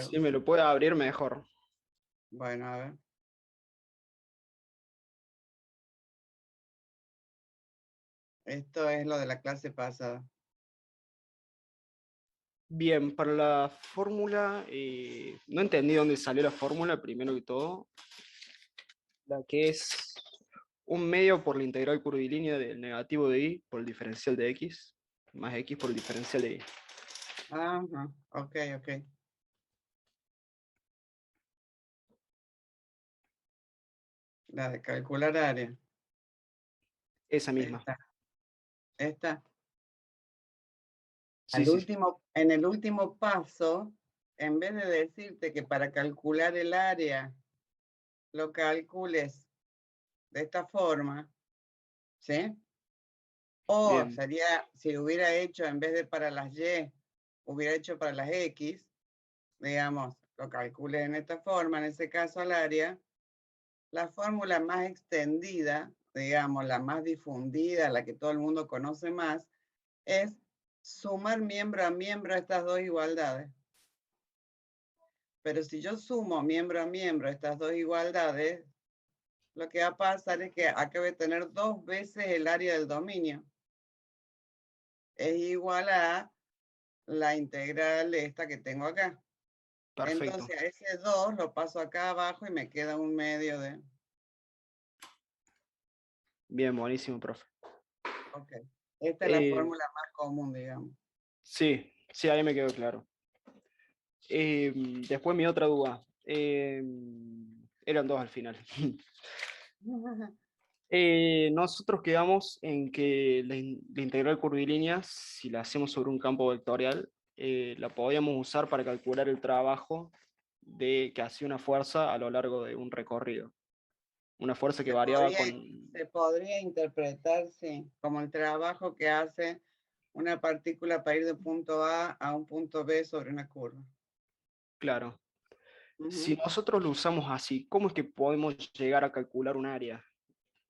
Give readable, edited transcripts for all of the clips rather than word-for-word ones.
Si me lo puede abrir mejor. Bueno, a ver. Esto es lo de la clase pasada. Bien, para la fórmula, no entendí dónde salió la fórmula, primero que todo. La que es un medio por la integral curvilínea del negativo de y por el diferencial de x, más x por el diferencial de y. Ajá, ok, ok. La de calcular área. Esa misma. Esta. Sí, sí, sí. En el último paso, en vez de decirte que para calcular el área lo calcules de esta forma, ¿sí? O Bien, sería, si lo hubiera hecho en vez de para las Y, hubiera hecho para las X, digamos, lo calculé en esta forma, en ese caso al área, la fórmula más extendida, digamos, la más difundida, la que todo el mundo conoce más, es sumar miembro a miembro estas dos igualdades. Pero si yo sumo miembro a miembro estas dos igualdades, lo que va a pasar es que acá voy a tener 2 veces el área del dominio. Es igual a la integral esta que tengo acá. perfecto. Entonces a ese 2 lo paso acá abajo y me queda un medio de... Bien, buenísimo, profe. Ok. Esta es la Eh, fórmula más común, digamos. sí, sí, ahí me quedó claro. Eh, Después mi otra duda. Eran dos al final. Nosotros quedamos en que la integral curvilínea, si la hacemos sobre un campo vectorial, la podíamos usar para calcular el trabajo que hacía una fuerza a lo largo de un recorrido. Una fuerza que Se variaba podría, con... se podría interpretar, sí, como el trabajo que hace una partícula para ir de punto A un punto B sobre una curva. Claro. Si Ujú. nosotros lo usamos así, ¿cómo es que podemos llegar a calcular un área?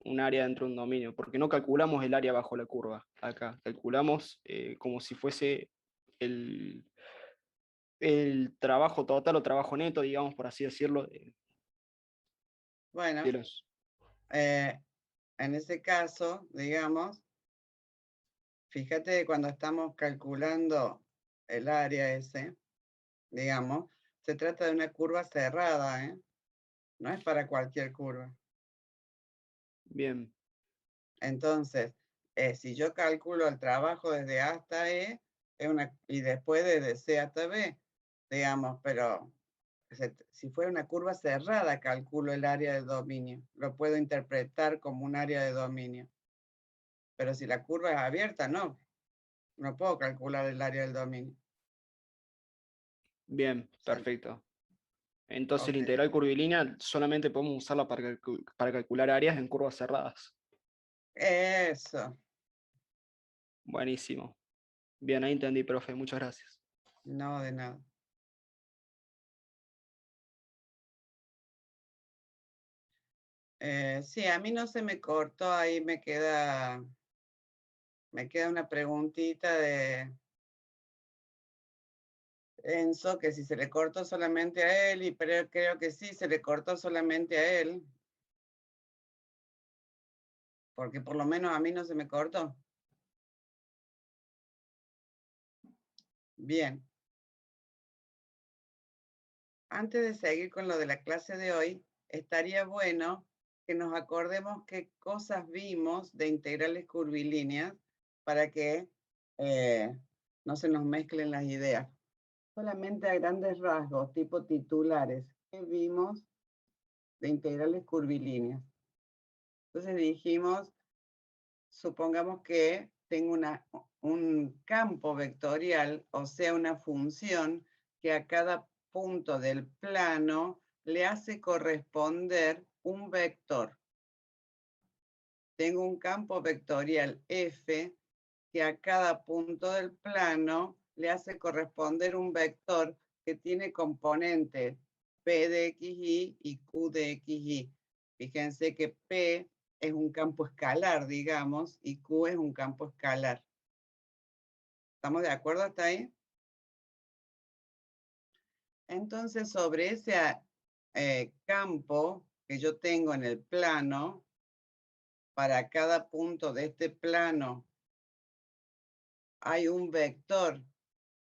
Un área dentro de un dominio, porque no calculamos el área bajo la curva acá, calculamos como si fuese el, el trabajo total o trabajo neto, digamos, por así decirlo, de Bueno, los... eh, en ese caso, digamos, fíjate que cuando estamos calculando el área ese, digamos, se trata de una curva cerrada, ¿eh? No es para cualquier curva. Bien, Entonces, si yo calculo el trabajo desde A hasta E, y después desde C hasta B, digamos, pero si fuera una curva cerrada, calculo el área de dominio. Lo puedo interpretar como un área de dominio. Pero si la curva es abierta, no puedo calcular el área del dominio. bien, O sea, perfecto. Entonces la ok, integral curvilínea solamente podemos usarla para calcular áreas en curvas cerradas. eso, Buenísimo. Bien, ahí entendí, profe, muchas gracias. no de nada. Sí, a mí no se me cortó, ahí me queda una preguntita de Enzo, que si se le cortó solamente a él, pero creo que sí, se le cortó solamente a él, porque por lo menos a mí no se me cortó. Bien, antes de seguir con lo de la clase de hoy, estaría bueno que nos acordemos qué cosas vimos de integrales curvilíneas para que no se nos mezclen las ideas. Solamente a grandes rasgos, tipo titulares, ¿qué vimos de integrales curvilíneas? Entonces dijimos, supongamos que tengo un campo vectorial, o sea, una función que a cada punto del plano le hace corresponder un vector. Tengo un campo vectorial F que a cada punto del plano le hace corresponder un vector que tiene componentes P de XY y Q de XY. Fíjense que P es un campo escalar, digamos, y Q es un campo escalar. ¿Estamos de acuerdo hasta ahí? Entonces, sobre ese campo que yo tengo en el plano, para cada punto de este plano hay un vector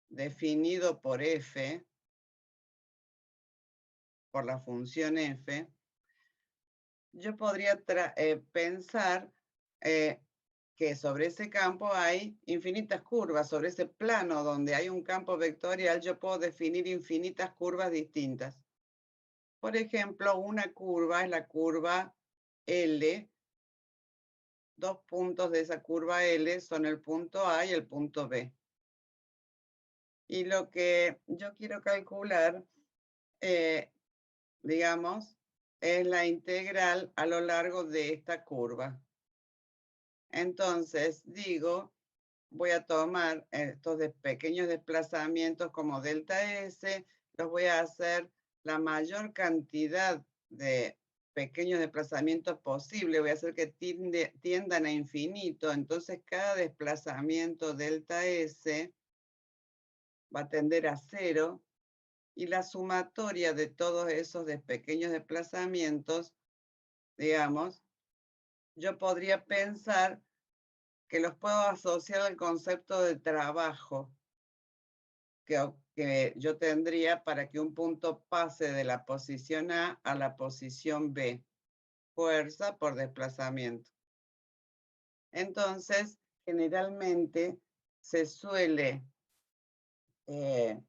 definido por f, por la función f, yo podría pensar que sobre ese campo hay infinitas curvas, sobre ese plano donde hay un campo vectorial, yo puedo definir infinitas curvas distintas. Por ejemplo, una curva es la curva L. Dos puntos de esa curva L son el punto A y el punto B. Y lo que yo quiero calcular, digamos, es la integral a lo largo de esta curva. Entonces, digo, voy a tomar estos pequeños desplazamientos como delta S, los voy a hacer la mayor cantidad de pequeños desplazamientos posible, voy a hacer que tiendan a infinito, entonces cada desplazamiento delta S va a tender a 0 y la sumatoria de todos esos pequeños desplazamientos, digamos, yo podría pensar que los puedo asociar al concepto de trabajo que yo tendría para que un punto pase de la posición A la posición B, fuerza por desplazamiento. Entonces, generalmente se suele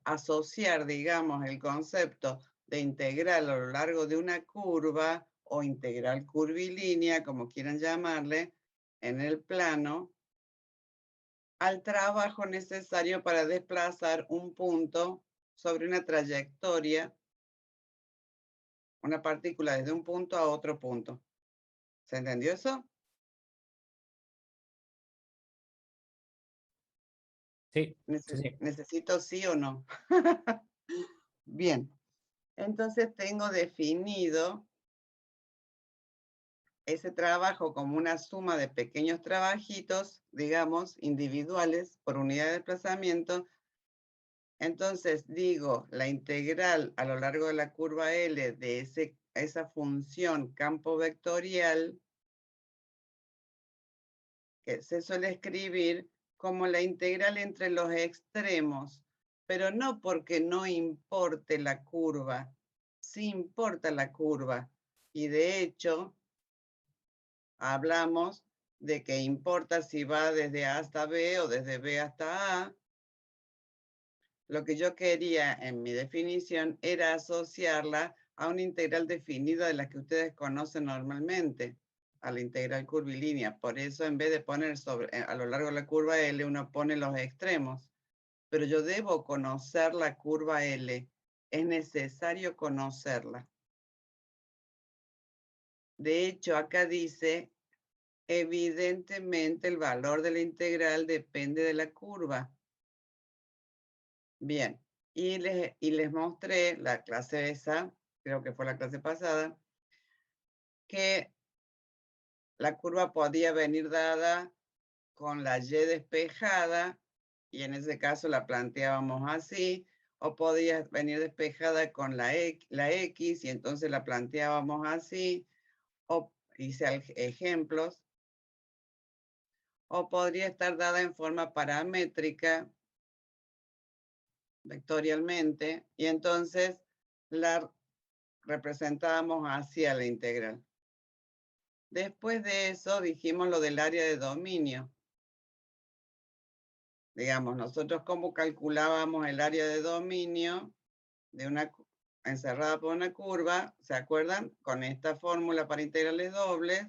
asociar, digamos, el concepto de integral a lo largo de una curva o integral curvilínea, como quieran llamarle, en el plano, al trabajo necesario para desplazar un punto sobre una trayectoria, una partícula desde un punto a otro punto. ¿Se entendió eso? Sí, sí, sí. ¿Necesito sí o no? Bien, entonces tengo definido ese trabajo como una suma de pequeños trabajitos, digamos, individuales por unidad de desplazamiento. Entonces digo, la integral a lo largo de la curva L de esa función campo vectorial, que se suele escribir como la integral entre los extremos, pero no porque no importe la curva, sí importa la curva. Y de hecho, hablamos de que importa si va desde A hasta B o desde B hasta A. Lo que yo quería en mi definición era asociarla a una integral definida de la que ustedes conocen normalmente, a la integral curvilínea. Por eso, en vez de poner a lo largo de la curva L, uno pone los extremos. Pero yo debo conocer la curva L. Es necesario conocerla. De hecho, acá dice, evidentemente el valor de la integral depende de la curva. Bien, y les mostré la clase esa, creo que fue la clase pasada, que la curva podía venir dada con la Y despejada, y en ese caso la planteábamos así, o podía venir despejada con la X, y entonces la planteábamos así, o hice ejemplos, o podría estar dada en forma paramétrica, vectorialmente, y entonces la representábamos hacia la integral. Después de eso dijimos lo del área de dominio. Digamos, nosotros cómo calculábamos el área de dominio de una encerrada por una curva, ¿se acuerdan? Con esta fórmula para integrales dobles.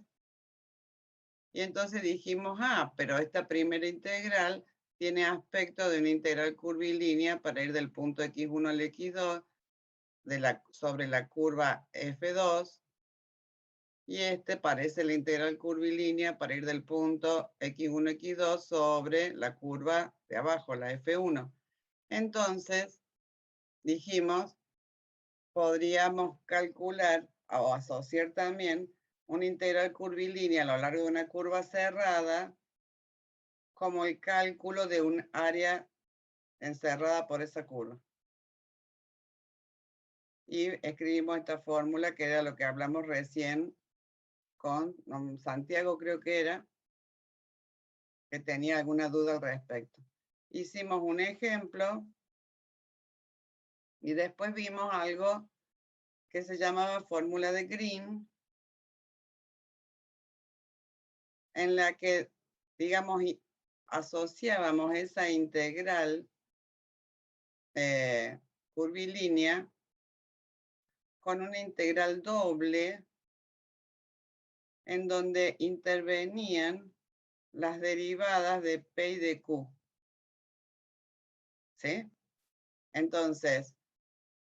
Y entonces dijimos, pero esta primera integral tiene aspecto de una integral curvilínea para ir del punto x1 al x2 sobre la curva f2. Y parece la integral curvilínea para ir del punto x1, x2 sobre la curva de abajo, la f1. Entonces, dijimos, podríamos calcular o asociar también una integral curvilínea a lo largo de una curva cerrada como el cálculo de un área encerrada por esa curva. y escribimos esta fórmula que era lo que hablamos recién con Santiago, creo que era, que tenía alguna duda al respecto. Hicimos un ejemplo y después vimos algo que se llamaba fórmula de Green, en la que, digamos, asociábamos esa integral curvilínea con una integral doble en donde intervenían las derivadas de P y de Q. ¿Sí? Entonces,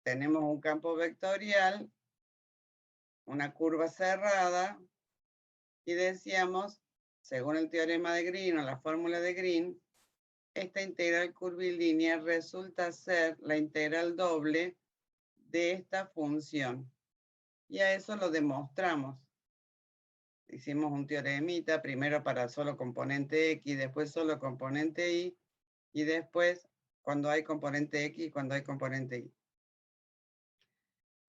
tenemos un campo vectorial, una curva cerrada, y decíamos, según el teorema de Green o la fórmula de Green, esta integral curvilínea resulta ser la integral doble de esta función. Y a eso lo demostramos. Hicimos un teoremita, primero para solo componente X, después solo componente Y, y después cuando hay componente X y cuando hay componente Y.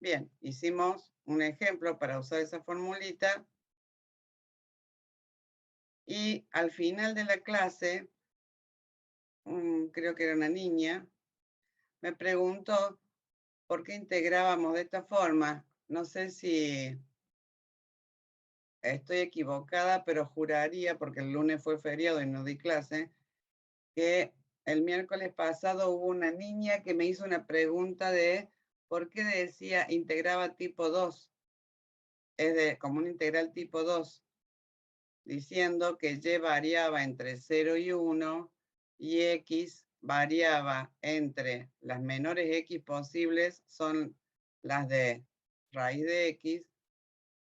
Bien, hicimos un ejemplo para usar esa formulita. Y al final de la clase, creo que era una niña, me preguntó por qué integrábamos de esta forma. No sé si estoy equivocada, pero juraría, porque el lunes fue feriado y no di clase, que el miércoles pasado hubo una niña que me hizo una pregunta de por qué decía integraba tipo 2, como un integral tipo 2, diciendo que y variaba entre 0 y 1 y x variaba entre las menores x posibles, son las de raíz de x,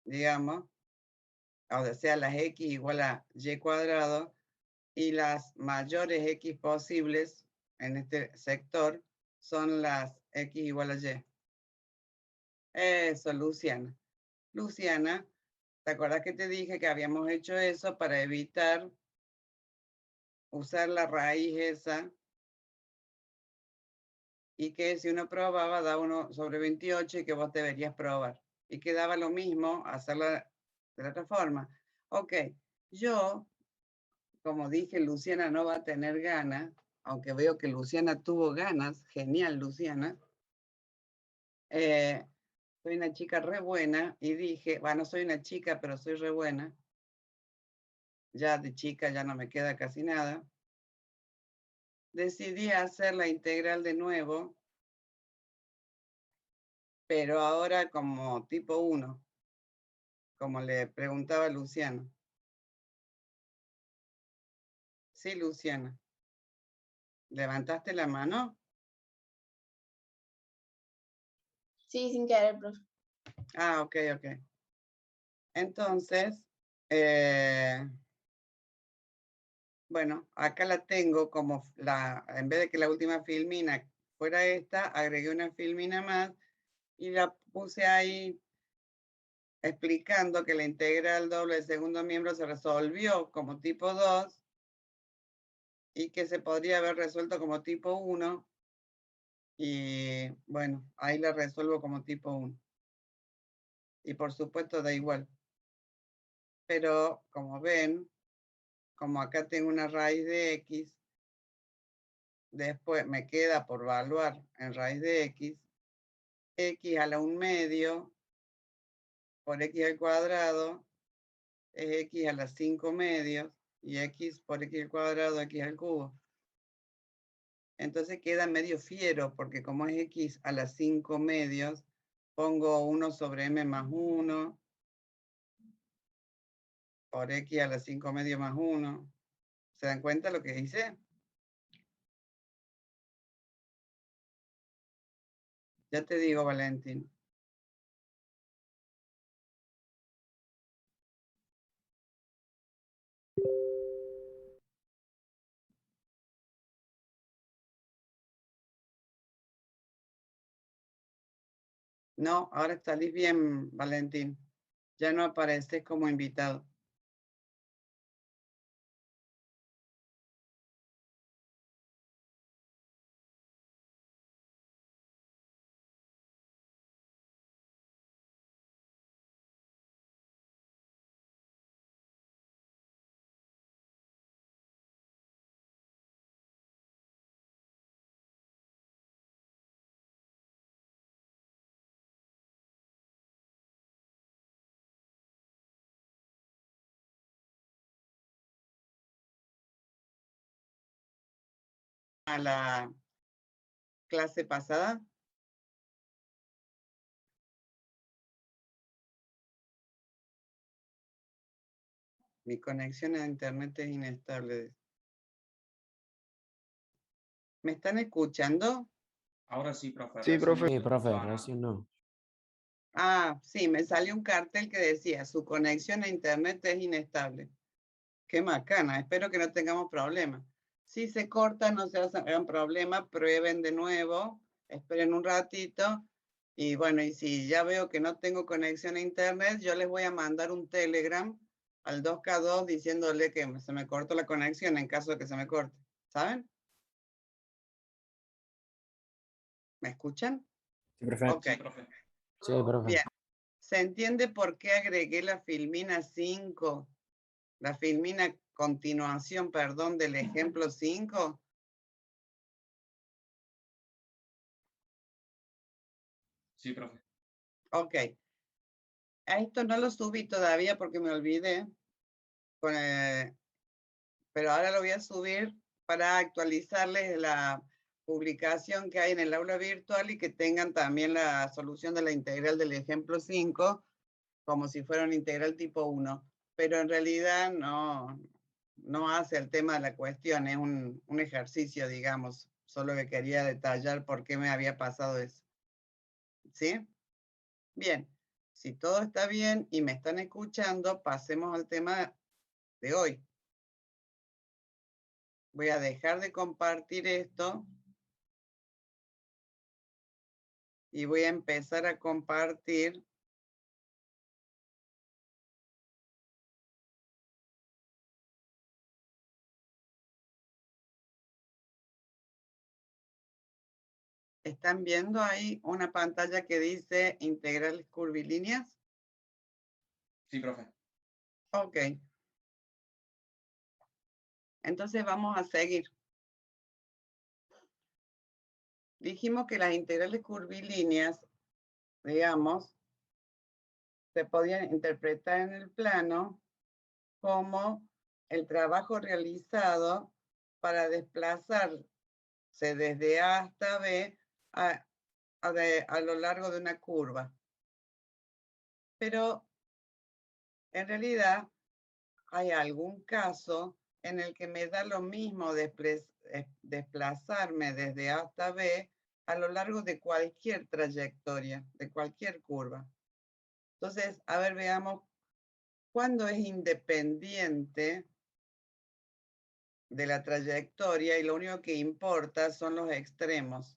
digamos, o sea, las x igual a y cuadrado, y las mayores x posibles en este sector son las x igual a y. Eso, Luciana. Luciana, ¿te acuerdas que te dije que habíamos hecho eso para evitar usar la raíz esa y que si uno probaba da 1 sobre 28 y que vos deberías probar? Y quedaba lo mismo hacerla de otra forma. Ok, yo, como dije, Luciana no va a tener ganas, aunque veo que Luciana tuvo ganas, genial Luciana. Soy una chica re buena y dije, bueno, soy una chica, pero soy re buena. Ya de chica ya no me queda casi nada. Decidí hacer la integral de nuevo, pero ahora como tipo 1, como le preguntaba Luciana. Sí, Luciana. ¿Levantaste la mano? Sí, sin querer, profe. Ah, ok, ok. Entonces, bueno, acá la tengo como en vez de que la última filmina fuera esta, agregué una filmina más y la puse ahí explicando que la integral doble del segundo miembro se resolvió como tipo 2 y que se podría haber resuelto como tipo 1. Y bueno, ahí la resuelvo como tipo 1. Y por supuesto da igual. Pero como ven, como acá tengo una raíz de x, después me queda por evaluar en raíz de x a la 1/2 por x al cuadrado es x a las 5/2 y x por x al cuadrado, x al cubo. Entonces queda medio fiero porque como es x a las 5/2, pongo 1 sobre m más 1 por x a las 5/2 más 1. ¿Se dan cuenta lo que hice? Ya te digo, Valentín. No, ahora salís bien, Valentín. Ya no apareces como invitado. a la clase pasada? Mi conexión a internet es inestable. ¿Me están escuchando? Ahora sí, profe. Sí, recién profe. no Sí, se profe, escuchaba nada. recién no. Ah, sí, me salió un cartel que decía, su conexión a internet es inestable. Qué macana, espero que no tengamos problemas. Si se corta, no se hagan problema, prueben de nuevo, esperen un ratito. Y bueno, y si ya veo que no tengo conexión a internet, yo les voy a mandar un Telegram al 2K2 diciéndole que se me cortó la conexión en caso de que se me corte. ¿Saben? ¿Me escuchan? Sí, profe. Ok, Sí, profe. Sí, profe. bien. ¿Se entiende por qué agregué la filmina 5? La filmina continuación, perdón, del ejemplo 5. Sí, profe. Ok. A esto no lo subí todavía porque me olvidé, pero ahora lo voy a subir para actualizarles la publicación que hay en el aula virtual y que tengan también la solución de la integral del ejemplo 5 como si fuera una integral tipo 1. Pero en realidad no hace el tema de la cuestión, es un ejercicio, digamos. Solo que quería detallar por qué me había pasado eso. ¿Sí? Bien. Si todo está bien y me están escuchando, pasemos al tema de hoy. Voy a dejar de compartir esto y voy a empezar a compartir ¿Están viendo ahí una pantalla que dice integrales curvilíneas? Sí, profe. Ok. Entonces vamos a seguir. Dijimos que las integrales curvilíneas, digamos, se podían interpretar en el plano como el trabajo realizado para desplazarse desde A hasta B a lo largo de una curva. Pero en realidad hay algún caso en el que me da lo mismo desplazarme desde A hasta B a lo largo de cualquier trayectoria, de cualquier curva. Entonces, a ver, veamos cuándo es independiente de la trayectoria y lo único que importa son los extremos.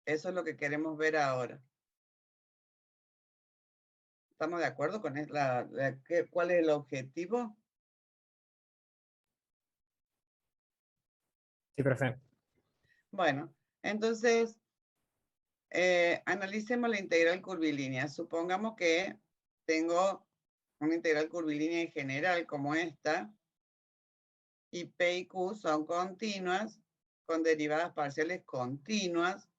Eso es lo que queremos ver ahora. ¿Estamos de acuerdo con cuál es el objetivo? Sí, profe. Bueno, entonces, analicemos la integral curvilínea. Supongamos que tengo una integral curvilínea en general como esta, y P y Q son continuas, con derivadas parciales continuas,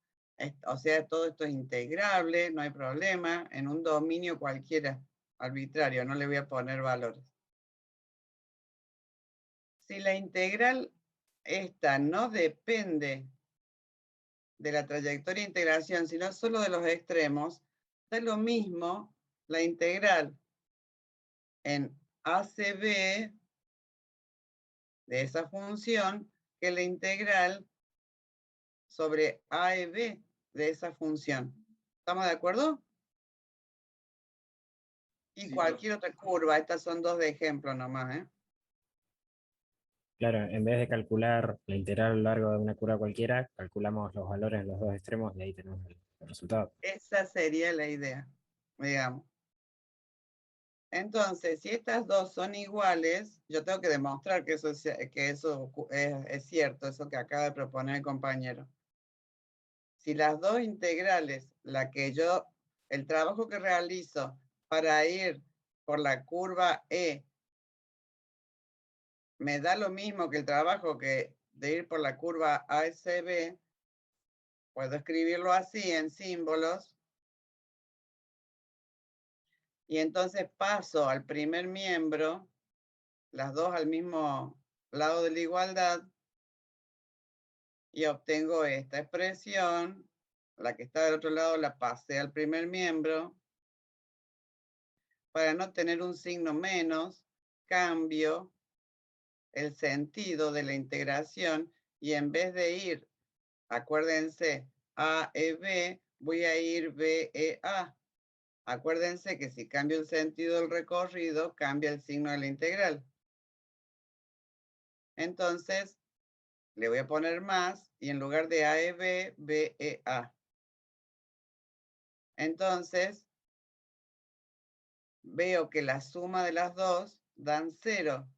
o sea, todo esto es integrable, no hay problema, en un dominio cualquiera, arbitrario, no le voy a poner valores. Si la integral esta no depende de la trayectoria de integración, sino solo de los extremos, da lo mismo la integral en ACB de esa función que la integral sobre A y B de esa función. ¿Estamos de acuerdo? Y Sí, cualquier otra curva, estas son dos de ejemplo nomás, ¿eh? Claro, en vez de calcular la integral a lo largo de una curva cualquiera, calculamos los valores en los dos extremos y ahí tenemos el resultado. Esa sería la idea, digamos. Entonces, si estas dos son iguales, yo tengo que demostrar que eso es cierto, eso que acaba de proponer el compañero. Si las dos integrales, el trabajo que realizo para ir por la curva E, me da lo mismo que el trabajo de ir por la curva ASB, puedo escribirlo así en símbolos, y entonces paso al primer miembro, las dos al mismo lado de la igualdad, y obtengo esta expresión. La que está del otro lado la pasé al primer miembro. Para no tener un signo menos, cambio el sentido de la integración y en vez de ir, acuérdense, A, E, B, voy a ir B, E, A. Acuérdense que si cambio el sentido del recorrido, cambia el signo de la integral. Entonces, le voy a poner más y en lugar de A, E, B, B, E, A. Entonces, veo que la suma de las dos dan 0.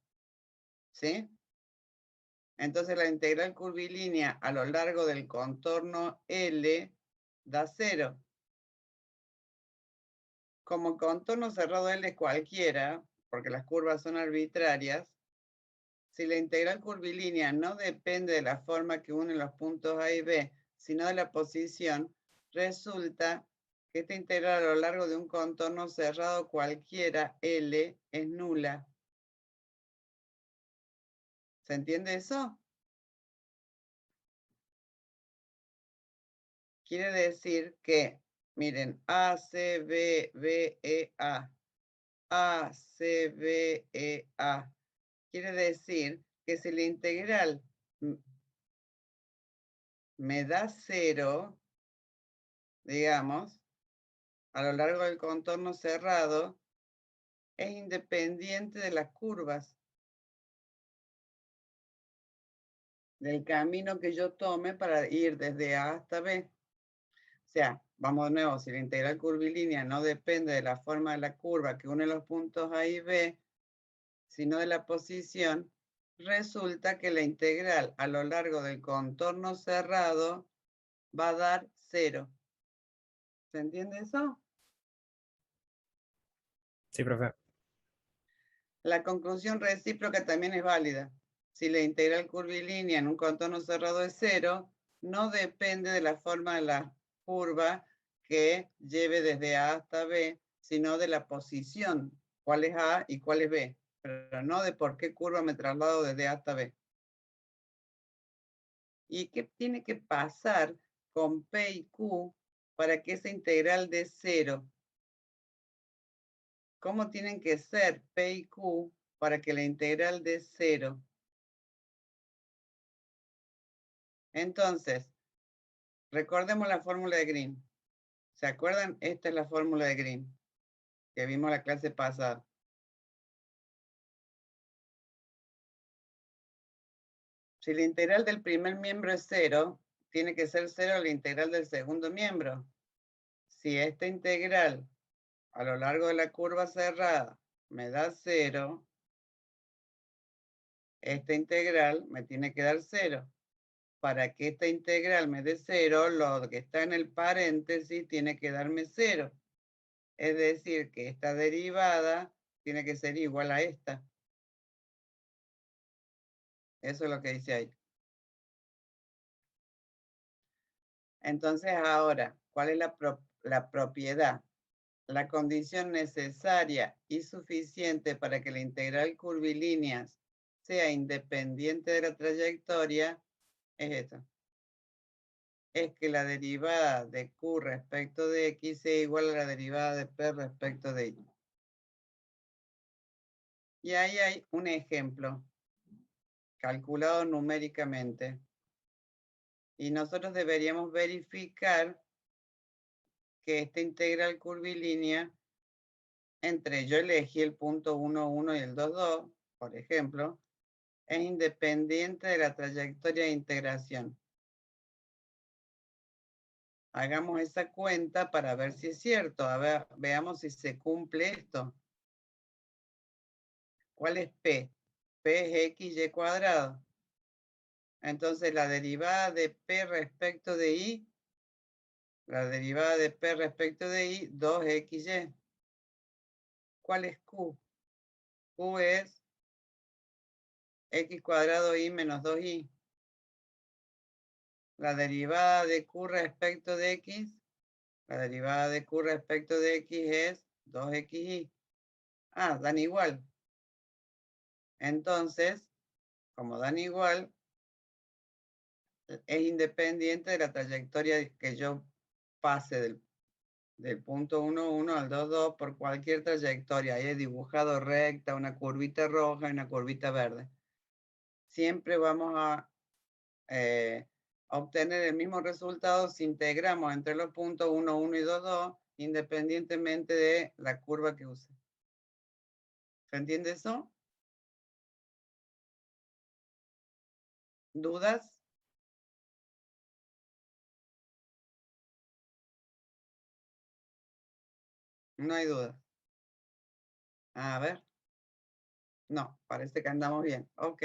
¿Sí? Entonces la integral curvilínea a lo largo del contorno L da 0. Como el contorno cerrado L es cualquiera, porque las curvas son arbitrarias, si la integral curvilínea no depende de la forma que une los puntos A y B, sino de la posición, resulta que esta integral a lo largo de un contorno cerrado cualquiera L es nula. ¿Se entiende eso? Quiere decir que, miren, A, C, B, B, E, A. A, C, B, E, A. Quiere decir que si la integral me da 0, digamos, a lo largo del contorno cerrado, es independiente de las curvas, del camino que yo tome para ir desde A hasta B. O sea, vamos de nuevo, si la integral curvilínea no depende de la forma de la curva que une los puntos A y B, sino de la posición, resulta que la integral a lo largo del contorno cerrado va a dar 0. ¿Se entiende eso? Sí, profe. La conclusión recíproca también es válida. Si la integral curvilínea en un contorno cerrado es 0, no depende de la forma de la curva que lleve desde A hasta B, sino de la posición, cuál es A y cuál es B, pero no de por qué curva me traslado desde A hasta B. ¿Y qué tiene que pasar con P y Q para que esa integral dé 0? ¿Cómo tienen que ser P y Q para que la integral dé 0? Entonces, recordemos la fórmula de Green. ¿Se acuerdan? Esta es la fórmula de Green que vimos la clase pasada. Si la integral del primer miembro es 0, tiene que ser 0 la integral del segundo miembro. Si esta integral a lo largo de la curva cerrada me da 0, esta integral me tiene que dar 0. Para que esta integral me dé 0, lo que está en el paréntesis tiene que darme 0. Es decir, que esta derivada tiene que ser igual a esta. Eso es lo que dice ahí. Entonces ahora, ¿cuál es la propiedad? La condición necesaria y suficiente para que la integral curvilínea sea independiente de la trayectoria es esta. Es que la derivada de Q respecto de X sea igual a la derivada de P respecto de Y. Y ahí hay un ejemplo calculado numéricamente. Y nosotros deberíamos verificar que esta integral curvilínea, yo elegí el punto 1, 1 y el 2, 2, por ejemplo, es independiente de la trayectoria de integración. Hagamos esa cuenta para ver si es cierto. A ver, veamos si se cumple esto. ¿Cuál es P? P es XY cuadrado. Entonces la derivada de P respecto de Y, 2XY. ¿Cuál es Q? Q es X cuadrado Y menos 2Y. La derivada de Q respecto de X, es 2XY. Ah, dan igual. Entonces, como dan igual, es independiente de la trayectoria que yo pase del punto 1, 1 al 2, 2 por cualquier trayectoria. Ahí he dibujado recta, una curvita roja y una curvita verde. Siempre vamos a obtener el mismo resultado si integramos entre los puntos 1, 1 y 2, 2, independientemente de la curva que use. ¿Se entiende eso? ¿Dudas? No hay dudas. A ver. No, parece que andamos bien. Ok.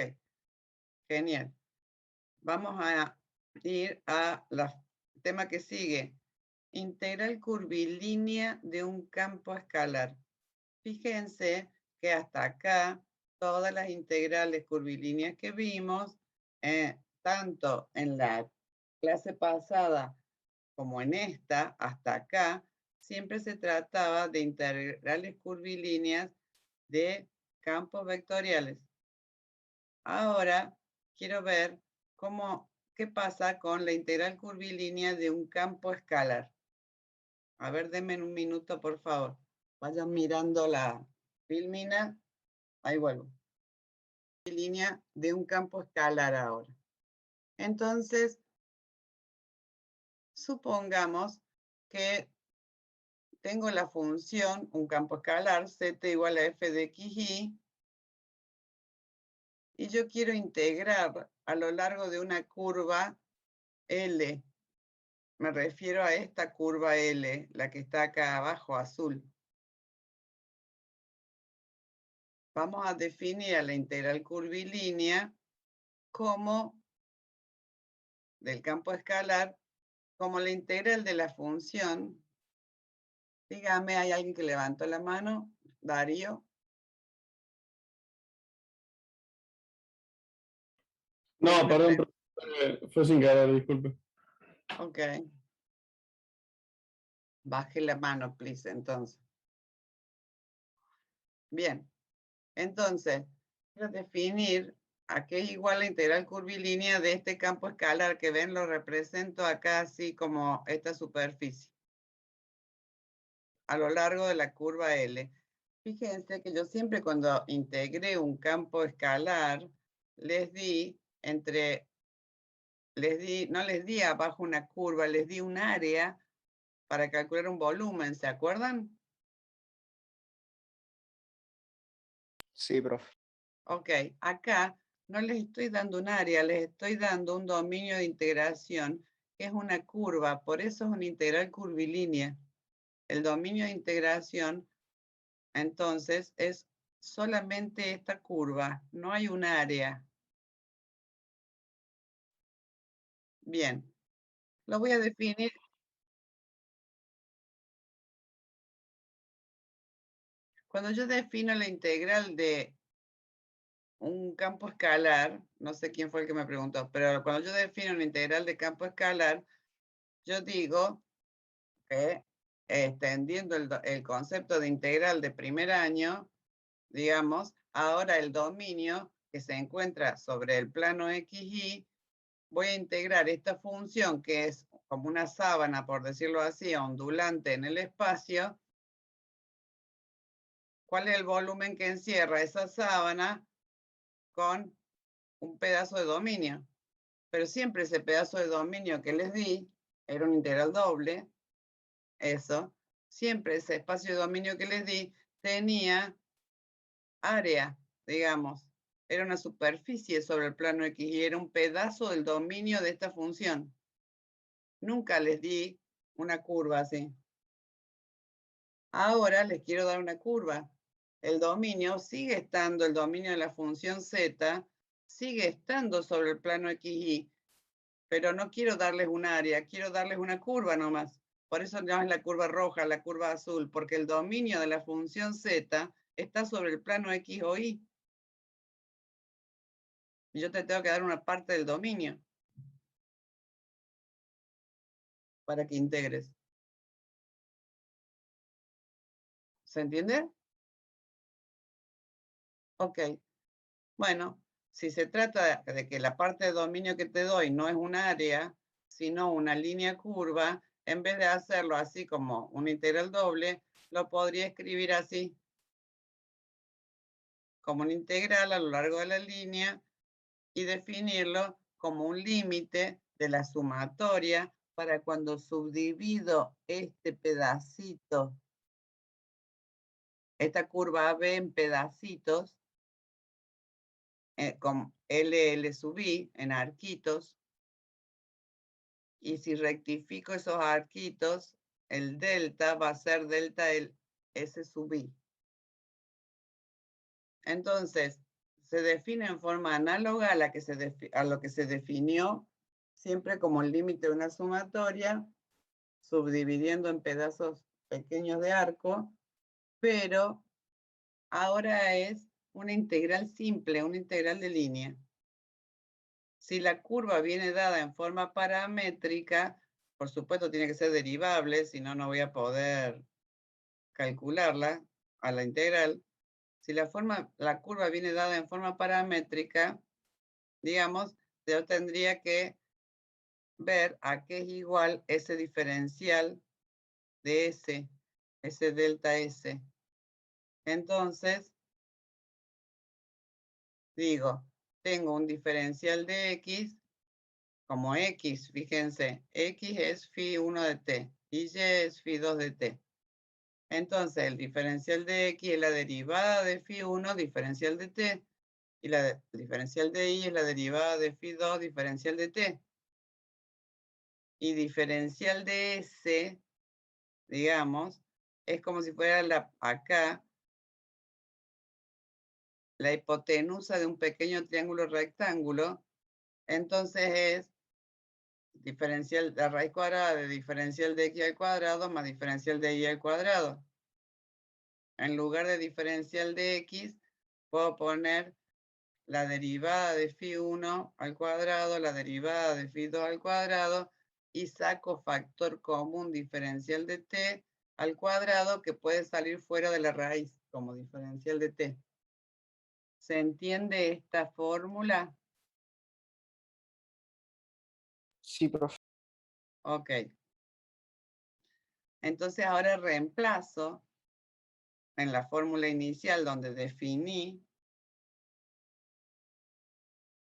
Genial. Vamos a ir a tema que sigue. Integral curvilínea de un campo escalar. Fíjense que hasta acá todas las integrales curvilíneas que vimos, tanto en la clase pasada como en esta, hasta acá, siempre se trataba de integrales curvilíneas de campos vectoriales. Ahora quiero ver qué pasa con la integral curvilínea de un campo escalar. A ver, denme un minuto, por favor. Vayan mirando la filmina. Ahí vuelvo. Línea de un campo escalar ahora. Entonces, supongamos que tengo la función, un campo escalar, z igual a f de xy, y yo quiero integrar a lo largo de una curva L. Me refiero a esta curva L, la que está acá abajo, azul. Vamos a definir a la integral curvilínea como del campo escalar, como la integral de la función. Dígame, ¿hay alguien que levantó la mano? Darío. No, perdón, fue sin querer, disculpe. Ok. Baje la mano, please, entonces. Bien. Entonces, quiero definir a qué es igual la integral curvilínea de este campo escalar que ven, lo represento acá así como esta superficie. A lo largo de la curva L. Fíjense que yo siempre cuando integré un campo escalar, no les di abajo una curva, les di un área para calcular un volumen, ¿se acuerdan? Sí, profe. Ok, acá no les estoy dando un área, les estoy dando un dominio de integración, que es una curva, por eso es una integral curvilínea. El dominio de integración, entonces, es solamente esta curva, no hay un área. Bien, lo voy a definir. Cuando yo defino la integral de un campo escalar, no sé quién fue el que me preguntó, pero cuando yo defino una integral de campo escalar, yo digo que extendiendo el concepto de integral de primer año, digamos, ahora el dominio que se encuentra sobre el plano XY, voy a integrar esta función que es como una sábana, por decirlo así, ondulante en el espacio. ¿Cuál es el volumen que encierra esa sábana con un pedazo de dominio? Pero siempre ese pedazo de dominio que les di era una integral doble, eso. Siempre ese espacio de dominio que les di tenía área, digamos. Era una superficie sobre el plano X y era un pedazo del dominio de esta función. Nunca les di una curva así. Ahora les quiero dar una curva. El dominio sigue estando, el dominio de la función z, sigue estando sobre el plano XY, pero no quiero darles un área, quiero darles una curva nomás. Por eso no es la curva roja, la curva azul, porque el dominio de la función z está sobre el plano X o Y. Y yo te tengo que dar una parte del dominio para que integres. ¿Se entiende? Ok. Bueno, Si se trata de que la parte de dominio que te doy no es un área, sino una línea curva, en vez de hacerlo así como una integral doble, lo podría escribir así, como una integral a lo largo de la línea y definirlo como un límite de la sumatoria para cuando subdivido este pedacito, esta curva AB en pedacitos, con LL sub I en arquitos, y si rectifico esos arquitos, el delta va a ser delta el S sub I. Entonces, se define en forma análoga a, a lo que se definió siempre como el límite de una sumatoria, subdividiendo en pedazos pequeños de arco, pero ahora es una integral simple, una integral de línea. Si la curva viene dada en forma paramétrica, por supuesto tiene que ser derivable, si no, no voy a poder calcularla a la integral. Si la curva viene dada en forma paramétrica, digamos, yo tendría que ver a qué es igual ese diferencial de S, ese delta S. Entonces, digo, tengo un diferencial de X como X, fíjense, X es phi1 de t y Y es phi2 de t. Entonces, el diferencial de X es la derivada de phi1 diferencial de t y la diferencial de Y es la derivada de phi2 diferencial de t. Y diferencial de S, digamos, es como si fuera acá la hipotenusa de un pequeño triángulo rectángulo. Entonces es diferencial, la raíz cuadrada de diferencial de X al cuadrado más diferencial de Y al cuadrado. En lugar de diferencial de X, puedo poner la derivada de phi1 al cuadrado, la derivada de phi2 al cuadrado, y saco factor común diferencial de t al cuadrado que puede salir fuera de la raíz como diferencial de t. ¿Se entiende esta fórmula? Sí, profe. Ok. Entonces ahora reemplazo en la fórmula inicial donde definí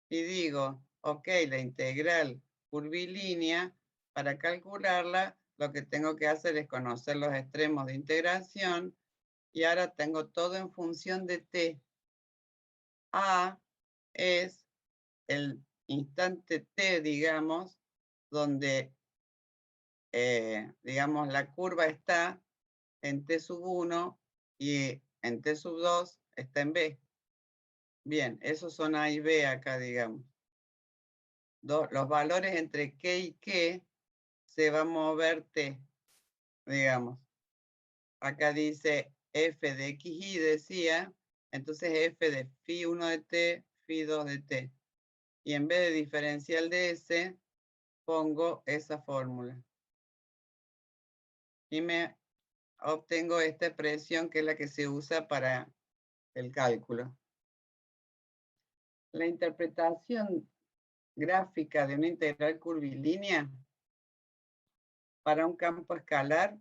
y digo, ok, la integral curvilínea, para calcularla, lo que tengo que hacer es conocer los extremos de integración y ahora tengo todo en función de t. A es el instante t, digamos, donde, digamos, la curva está en t sub 1 y en t sub 2 está en b. Bien, esos son A y B acá, digamos. Los valores entre K y K se va a mover T, digamos. Acá dice F de XY, decía, entonces F de phi1 de T, phi2 de T. Y en vez de diferencial de S, pongo esa fórmula. Y me obtengo esta expresión que es la que se usa para el cálculo. La interpretación gráfica de una integral curvilínea para un campo escalar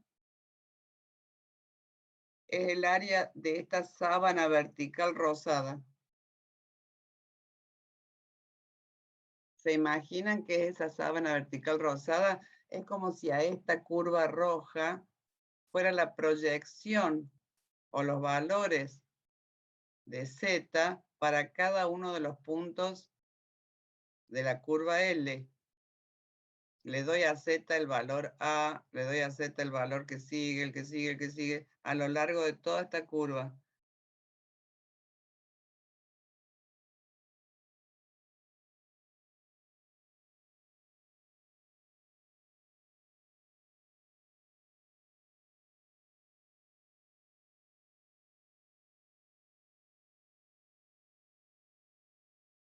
es el área de esta sábana vertical rosada. ¿Se imaginan qué es esa sábana vertical rosada? Es como si a esta curva roja fuera la proyección o los valores de Z para cada uno de los puntos de la curva L. Le doy a Z el valor A, le doy a Z el valor que sigue, el que sigue, el que sigue, a lo largo de toda esta curva.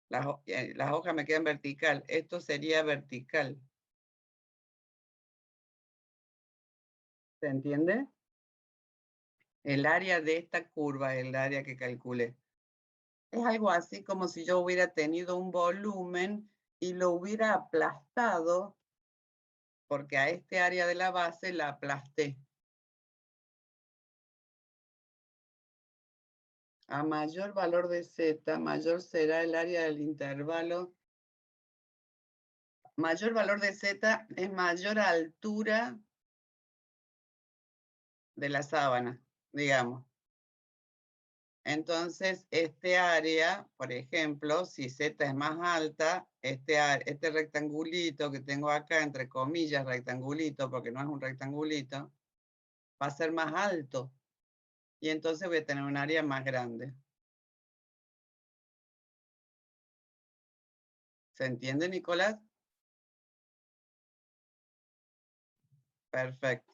Las hojas me quedan vertical. Esto sería vertical. ¿Se entiende? El área de esta curva es el área que calculé. Es algo así como si yo hubiera tenido un volumen y lo hubiera aplastado, porque a este área de la base la aplasté. A mayor valor de Z, mayor será el área del intervalo. Mayor valor de Z es mayor altura de la sábana, digamos. Entonces, este área, por ejemplo, si Z es más alta, este rectangulito que tengo acá, entre comillas, rectangulito, porque no es un rectangulito, va a ser más alto. Y entonces voy a tener un área más grande. ¿Se entiende, Nicolás? Perfecto.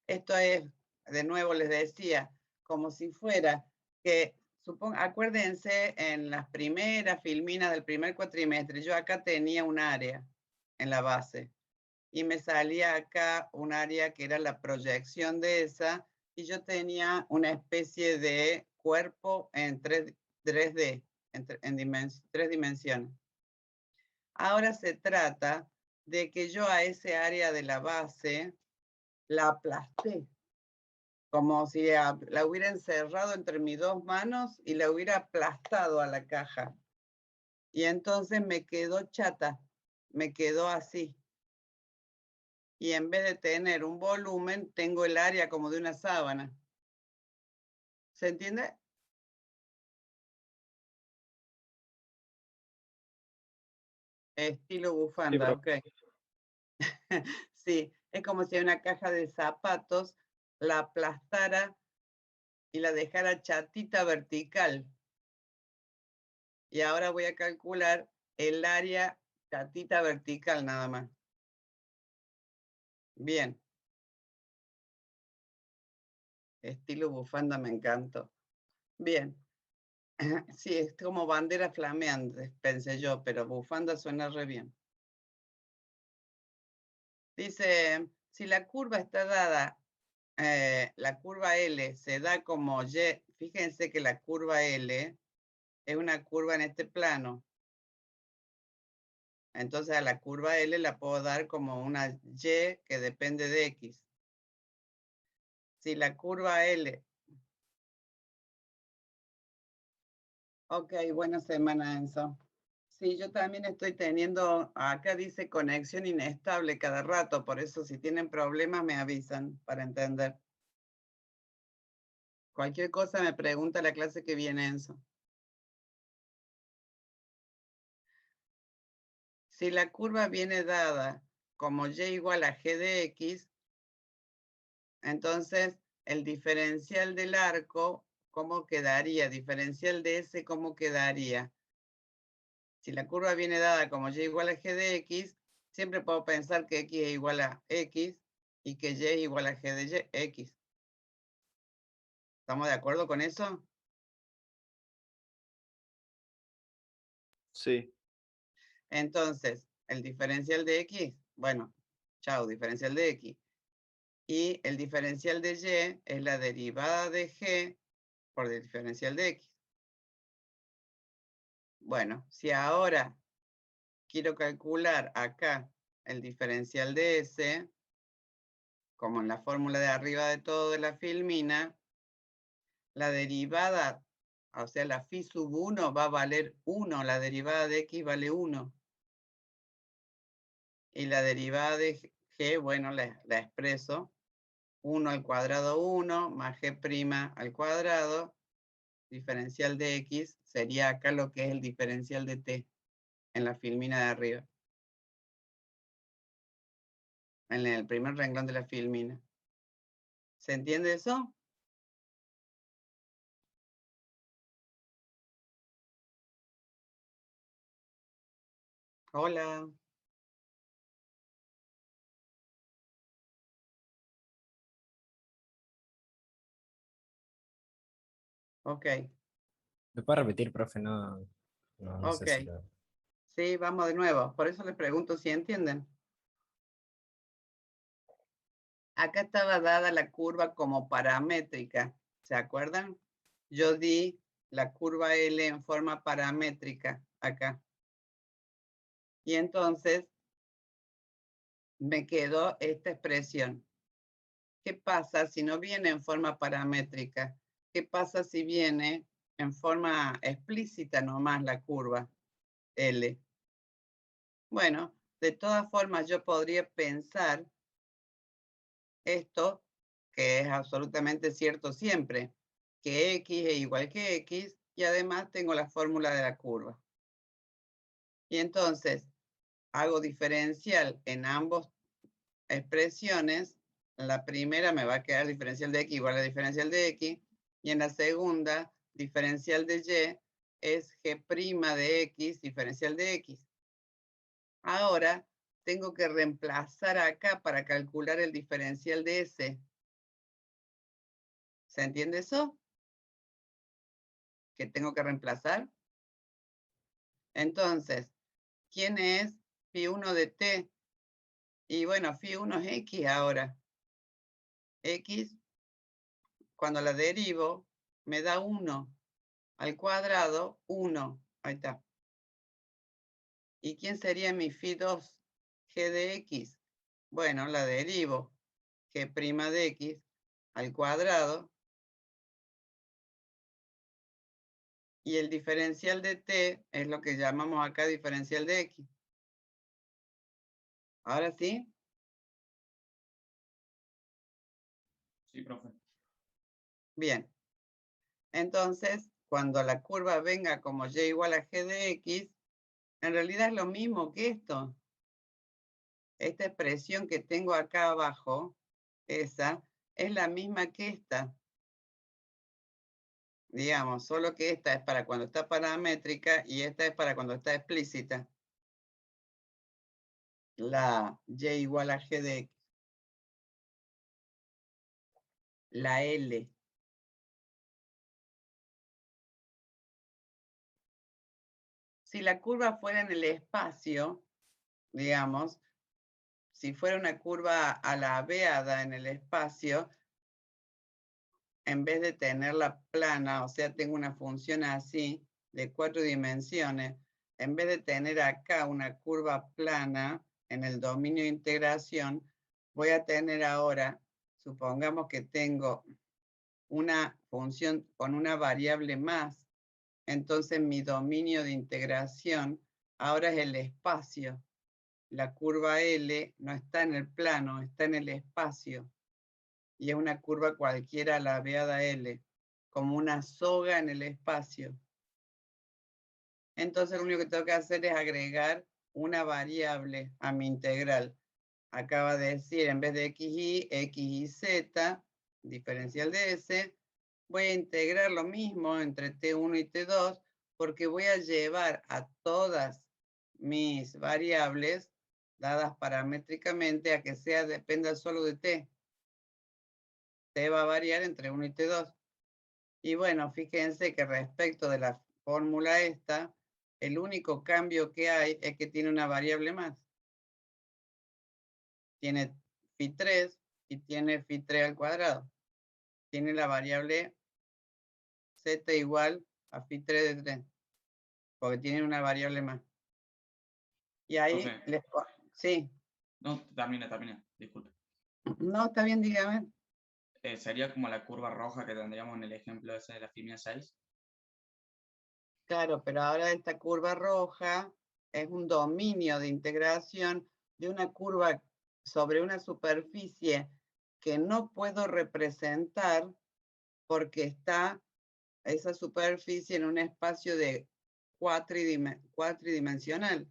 Esto es, de nuevo les decía, como si fuera que, acuérdense, en las primeras filminas del primer cuatrimestre, yo acá tenía un área en la base y me salía acá un área que era la proyección de esa y yo tenía una especie de cuerpo en 3D, en 3 dimensiones. Ahora se trata de que yo a ese área de la base la aplasté, como si la hubiera encerrado entre mis dos manos y la hubiera aplastado a la caja. Y entonces me quedó chata, me quedó así. Y en vez de tener un volumen, tengo el área como de una sábana. ¿Se entiende? Estilo Sí, bufanda, profe. ok. Sí, es como si una caja de zapatos la aplastara y la dejara chatita vertical. Y ahora voy a calcular el área chatita vertical nada más. Bien. Estilo bufanda me encantó. Bien. Sí, es como bandera flameante, pensé yo, pero bufanda suena re bien. Dice, si la curva está dada, la curva L se da como Y, fíjense que la curva L es una curva en este plano. Entonces a la curva L la puedo dar como una Y que depende de X. Si la curva L... Ok, buena semana, Enzo. Sí, yo también estoy teniendo, acá dice conexión inestable cada rato, por eso si tienen problemas me avisan para entender. Cualquier cosa me pregunta la clase que viene, Enzo. Si la curva viene dada como y igual a g de x, entonces el diferencial del arco, ¿cómo quedaría? Diferencial de S, ¿cómo quedaría? Si la curva viene dada como y igual a g de x, siempre puedo pensar que x es igual a x y que y es igual a g de x. ¿Estamos de acuerdo con eso? Sí. Entonces, el diferencial de x, bueno, chao, diferencial de x. Y el diferencial de y es la derivada de g por el diferencial de x. Bueno, si ahora quiero calcular acá el diferencial de S, como en la fórmula de arriba de todo de la filmina, la derivada, o sea, la phi sub 1 va a valer 1, la derivada de x vale 1. Y la derivada de g, bueno, la expreso, 1 al cuadrado 1 más g' al cuadrado, diferencial de x, sería acá lo que es el diferencial de t en la filmina de arriba. En el primer renglón de la filmina. ¿Se entiende eso? Hola. Ok, ¿Me puede repetir, profe? No sé ok. si lo... Sí, vamos de nuevo. Por eso les pregunto si entienden. Acá estaba dada la curva como paramétrica. ¿Se acuerdan? yo di la curva L en forma paramétrica acá. Y entonces me quedó esta expresión. ¿Qué pasa si no viene en forma paramétrica? ¿Qué pasa si viene en forma explícita nomás la curva L? Bueno, de todas formas yo podría pensar esto, que es absolutamente cierto siempre, que X es igual que X, y además tengo la fórmula de la curva. Y entonces hago diferencial en ambas expresiones. En la primera me va a quedar diferencial de X igual a diferencial de X, y en la segunda, diferencial de Y es G' de X, diferencial de X. Ahora tengo que reemplazar acá para calcular el diferencial de S. ¿Se entiende eso? ¿Que tengo que reemplazar? Entonces, ¿quién es phi1 de t? Y bueno, phi1 es x ahora. X, cuando la derivo, me da 1 al cuadrado, 1. Ahí está. ¿Y quién sería mi phi2? G de x. Bueno, la derivo. G' de x al cuadrado. Y el diferencial de t es lo que llamamos acá diferencial de x. ¿Ahora sí? Sí, profe. Bien. Entonces, cuando la curva venga como y igual a g de x, en realidad es lo mismo que esto. Esta expresión que tengo acá abajo, esa, es la misma que esta. Digamos, solo que esta es para cuando está paramétrica y esta es para cuando está explícita. La y igual a g de x. La L. Si la curva fuera en el espacio, digamos, si fuera una curva alabeada en el espacio, en vez de tenerla plana, o sea, tengo una función así de 4 dimensiones, en vez de tener acá una curva plana en el dominio de integración, voy a tener ahora, supongamos que tengo una función con una variable más, entonces mi dominio de integración ahora es el espacio. La curva L no está en el plano, está en el espacio. Y es una curva cualquiera alabeada L, como una soga en el espacio. Entonces lo único que tengo que hacer es agregar una variable a mi integral. Acaba de decir, en vez de xy, x y z, diferencial de S, voy a integrar lo mismo entre t1 y t2, porque voy a llevar a todas mis variables, dadas paramétricamente, a que dependa solo de t. T va a variar entre 1 y T2. Y bueno, fíjense que respecto de la fórmula esta, el único cambio que hay es que tiene una variable más. Tiene phi3 y tiene phi3 al cuadrado. Tiene la variable z igual a phi3 de 3, porque tiene una variable más. Y ahí Profe. Sí. No, termina, disculpe. No, está bien, dígame. Sería como la curva roja que tendríamos en el ejemplo ese de la fibra 6. Claro, pero ahora esta curva roja es un dominio de integración de una curva sobre una superficie que no puedo representar porque está esa superficie en un espacio de cuatridimensional.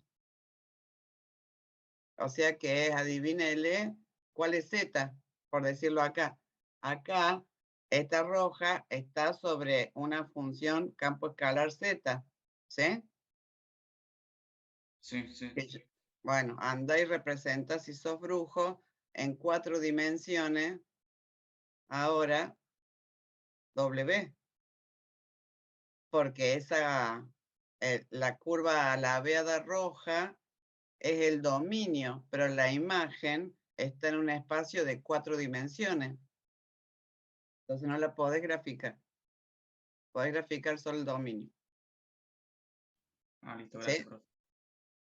O sea que es, adivínele, ¿cuál es Z? Por decirlo acá. Acá, esta roja está sobre una función campo escalar Z. ¿Sí? Sí, sí. Bueno, anda y representa, si sos brujo, en 4 dimensiones, ahora W. Porque la curva alabeada roja es el dominio, pero la imagen está en un espacio de 4 dimensiones. Entonces no la podés graficar. podés graficar solo el dominio. Ah, listo, ¿Sí? gracias, profe.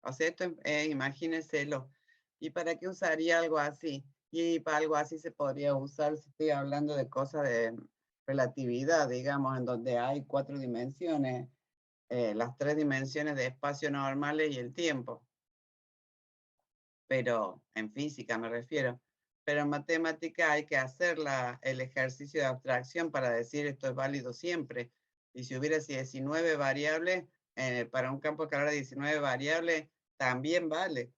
O sea, esto imagínenselo. ¿Y para qué usaría algo así? Y para algo así se podría usar si estoy hablando de cosas de relatividad, digamos, en donde hay 4 dimensiones, las 3 dimensiones de espacio normales y el tiempo. Pero en física me refiero. Pero en matemática hay que hacer el ejercicio de abstracción para decir esto es válido siempre. Y si hubiera 19 variables, para un campo escalar de 19 variables, también vale.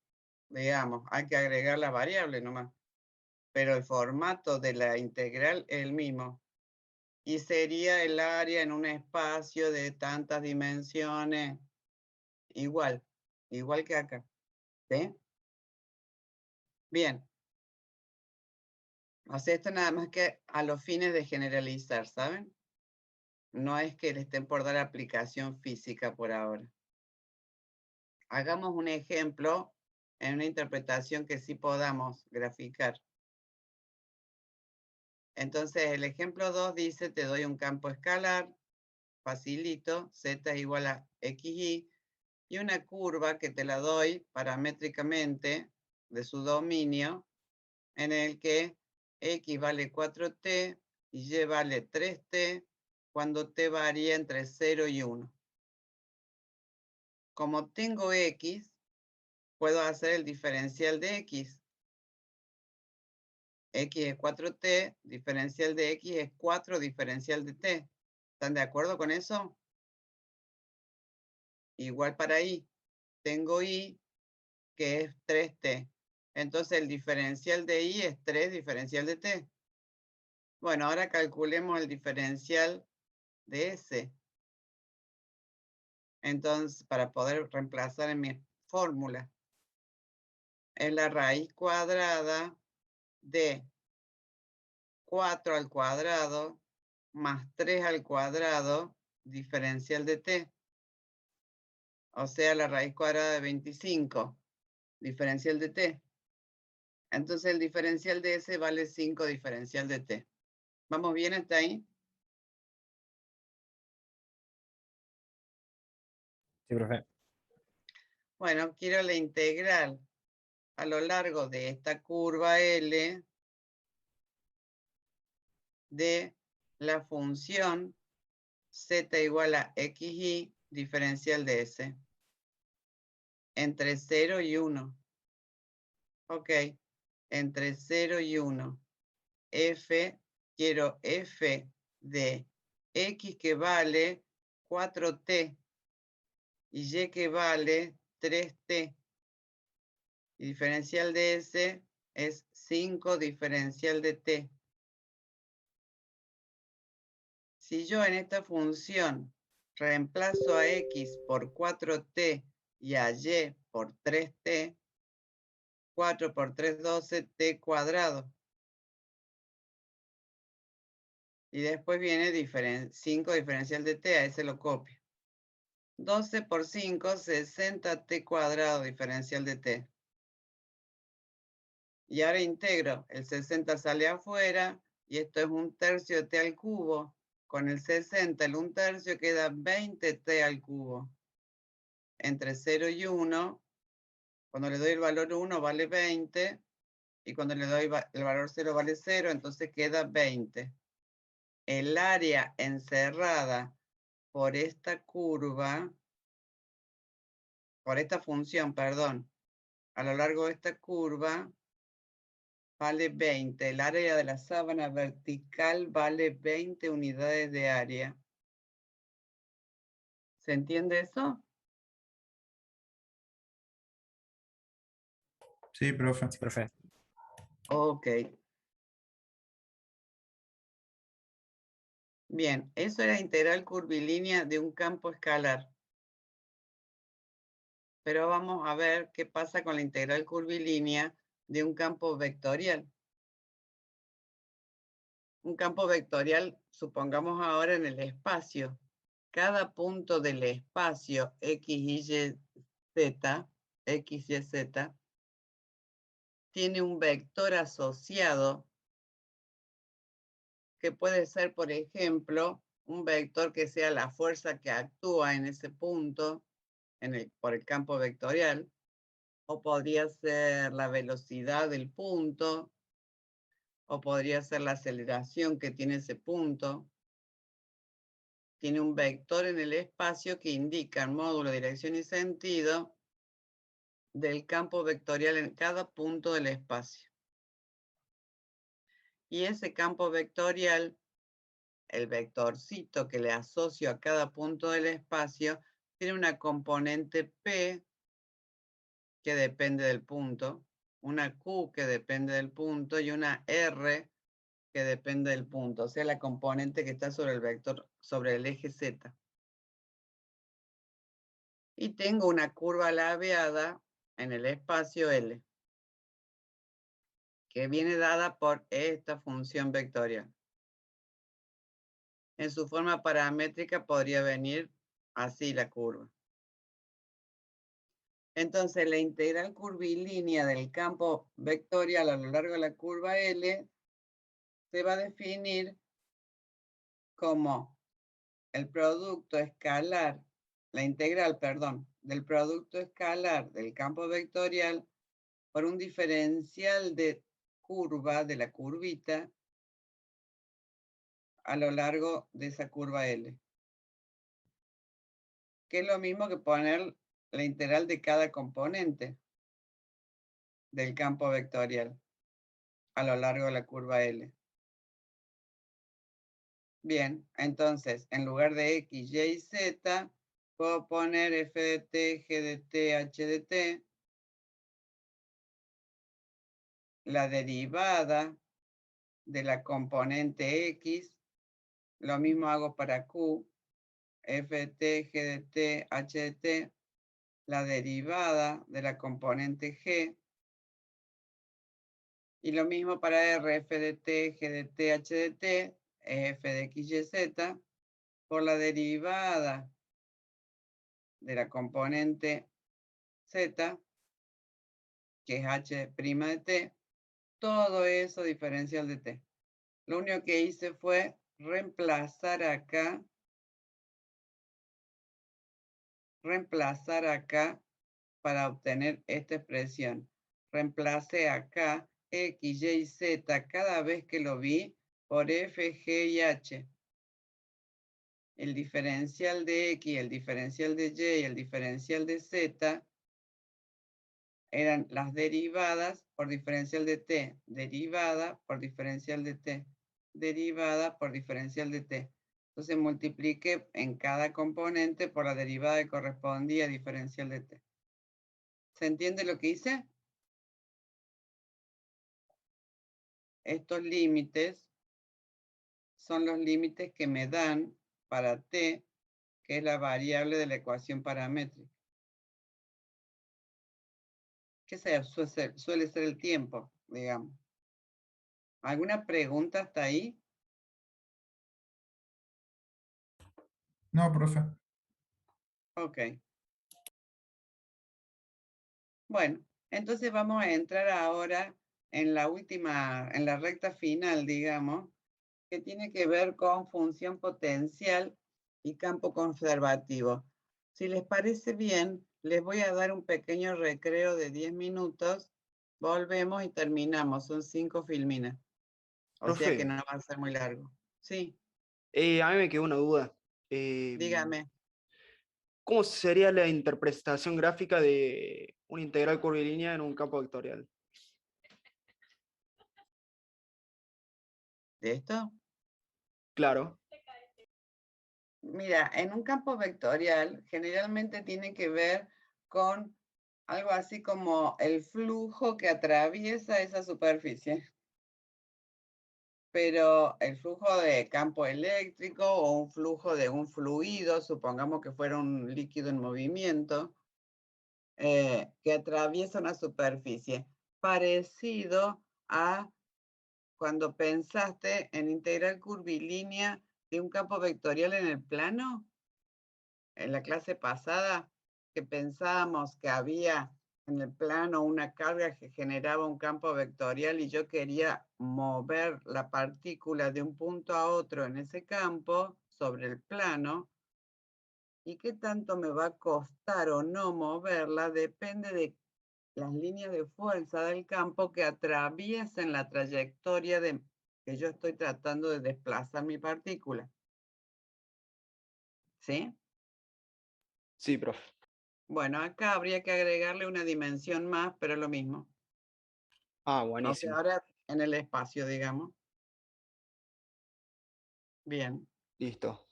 Digamos, hay que agregar las variables nomás. Pero el formato de la integral es el mismo. Y sería el área en un espacio de tantas dimensiones. Igual que acá. ¿Sí? Bien. O sea, esto nada más que a los fines de generalizar, ¿saben? No es que le estén por dar aplicación física por ahora. Hagamos un ejemplo en una interpretación que sí podamos graficar. Entonces, el ejemplo 2 dice, te doy un campo escalar, facilito, z es igual a xy, y una curva que te la doy paramétricamente de su dominio, en el que x vale 4t y y vale 3t, cuando t varía entre 0 y 1. Como tengo x, puedo hacer el diferencial de x. X es 4t, diferencial de x es 4 diferencial de t. ¿Están de acuerdo con eso? Igual para y. Tengo y, que es 3t. Entonces el diferencial de y es 3 diferencial de t. Bueno, ahora calculemos el diferencial de s. Entonces, para poder reemplazar en mi fórmula, es la raíz cuadrada de 4 al cuadrado más 3 al cuadrado diferencial de t. O sea, la raíz cuadrada de 25 diferencial de t. Entonces el diferencial de s vale 5 diferencial de t. ¿Vamos bien hasta ahí? Sí, profe. Bueno, quiero la integral a lo largo de esta curva L de la función z igual a xy diferencial de s entre 0 y 1. Ok, entre 0 y 1. Quiero f de x que vale 4t y y que vale 3t. Y diferencial de s es 5 diferencial de t. Si yo en esta función reemplazo a x por 4t y a y por 3t, 4 por 3, 12, t cuadrado. Y después viene 5 diferencial de t, a ese lo copio. 12 por 5, 60t cuadrado diferencial de t. Y ahora integro, el 60 sale afuera, y esto es 1/3 de t al cubo. Con el 60, el 1/3 queda 20t al cubo. Entre 0 y 1, cuando le doy el valor 1 vale 20, y cuando le doy el valor 0 vale 0, entonces queda 20. El área encerrada por esta curva, por esta función, perdón, a lo largo de esta curva, vale 20. El área de la sábana vertical vale 20 unidades de área. ¿Se entiende eso? Sí, profe. Sí, profe. Ok. Bien, eso era integral curvilínea de un campo escalar. Pero vamos a ver qué pasa con la integral curvilínea de un campo vectorial. Un campo vectorial, supongamos ahora en el espacio. Cada punto del espacio x, y, z, x, y, z, tiene un vector asociado que puede ser, por ejemplo, un vector que sea la fuerza que actúa en ese punto por el campo vectorial, o podría ser la velocidad del punto, o podría ser la aceleración que tiene ese punto. Tiene un vector en el espacio que indica el módulo, dirección y sentido del campo vectorial en cada punto del espacio. Y ese campo vectorial, el vectorcito que le asocio a cada punto del espacio, tiene una componente P que depende del punto, una Q que depende del punto y una R que depende del punto, o sea, la componente que está sobre el vector, sobre el eje Z. Y tengo una curva ladeada en el espacio L, que viene dada por esta función vectorial. En su forma paramétrica podría venir así la curva. Entonces, la integral curvilínea del campo vectorial a lo largo de la curva L se va a definir como el producto escalar, la integral, perdón, del producto escalar del campo vectorial por un diferencial de curva, de la curvita, a lo largo de esa curva L. Que es lo mismo que poner la integral de cada componente del campo vectorial a lo largo de la curva L. Bien, entonces, en lugar de X, Y y Z, puedo poner F de T, G de T, H de T, la derivada de la componente X, lo mismo hago para Q, F de T, G de T, H de T, la derivada de la componente G, y lo mismo para R, F de T, G de T, H de T, F de X, Y, Z, por la derivada de la componente Z, que es H' de T, todo eso diferencial de T. Lo único que hice fue reemplazar acá para obtener esta expresión. Reemplacé acá X, Y, Z cada vez que lo vi por F, G y H. El diferencial de X, el diferencial de Y y el diferencial de Z eran las derivadas por diferencial de T, derivada por diferencial de T, derivada por diferencial de T. Entonces multipliqué en cada componente por la derivada que correspondía a diferencial de T. ¿Se entiende lo que hice? Estos límites son los límites que me dan para T, que es la variable de la ecuación paramétrica. ¿Qué suele ser el tiempo, digamos? ¿Alguna pregunta hasta ahí? No, profe. Ok. Bueno, entonces vamos a entrar ahora en la recta final, digamos, que tiene que ver con función potencial y campo conservativo. Si les parece bien, les voy a dar un pequeño recreo de 10 minutos, volvemos y terminamos, son 5 filminas. O sea Profe, que no va a ser muy largo. Sí, a mí me quedó una duda. dígame. ¿Cómo sería la interpretación gráfica de una integral curvilínea en un campo vectorial? ¿De esto? Claro. Mira, en un campo vectorial generalmente tiene que ver con algo así como el flujo que atraviesa esa superficie. Pero el flujo de campo eléctrico o un flujo de un fluido, supongamos que fuera un líquido en movimiento, que atraviesa una superficie, parecido a cuando pensaste en integral curvilínea de un campo vectorial en el plano, en la clase pasada, que pensábamos que había en el plano una carga que generaba un campo vectorial y yo quería mover la partícula de un punto a otro en ese campo, sobre el plano y qué tanto me va a costar o no moverla depende de las líneas de fuerza del campo que atraviesen la trayectoria que yo estoy tratando de desplazar mi partícula. ¿Sí? Sí, profe. Bueno, acá habría que agregarle una dimensión más, pero es lo mismo. Ah, O sea, buenísimo. ahora en el espacio, digamos. Bien, Listo.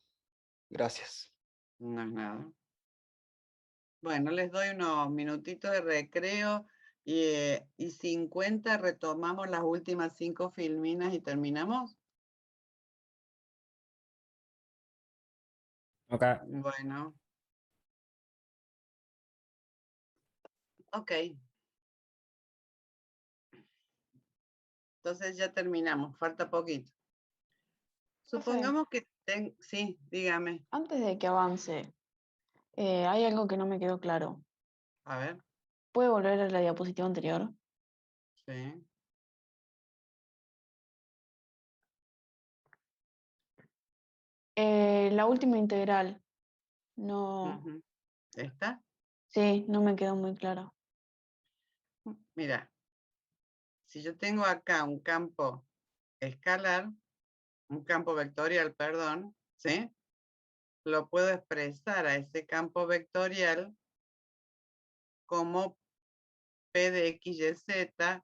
Gracias. no es nada. Bueno, les doy unos minutitos de recreo y 50 retomamos las últimas 5 filminas y terminamos. Acá, Bueno. Ok. Entonces ya terminamos, falta poquito. Supongamos que sí, dígame. Antes de que avance, hay algo que no me quedó claro. A ver, ¿Puede volver a la diapositiva anterior? sí. La última integral. No, Ujú. ¿Está? sí, no me quedó muy claro. Mira, si yo tengo acá un campo escalar, un campo vectorial, perdón, ¿sí? Lo puedo expresar a ese campo vectorial como P de XYZ,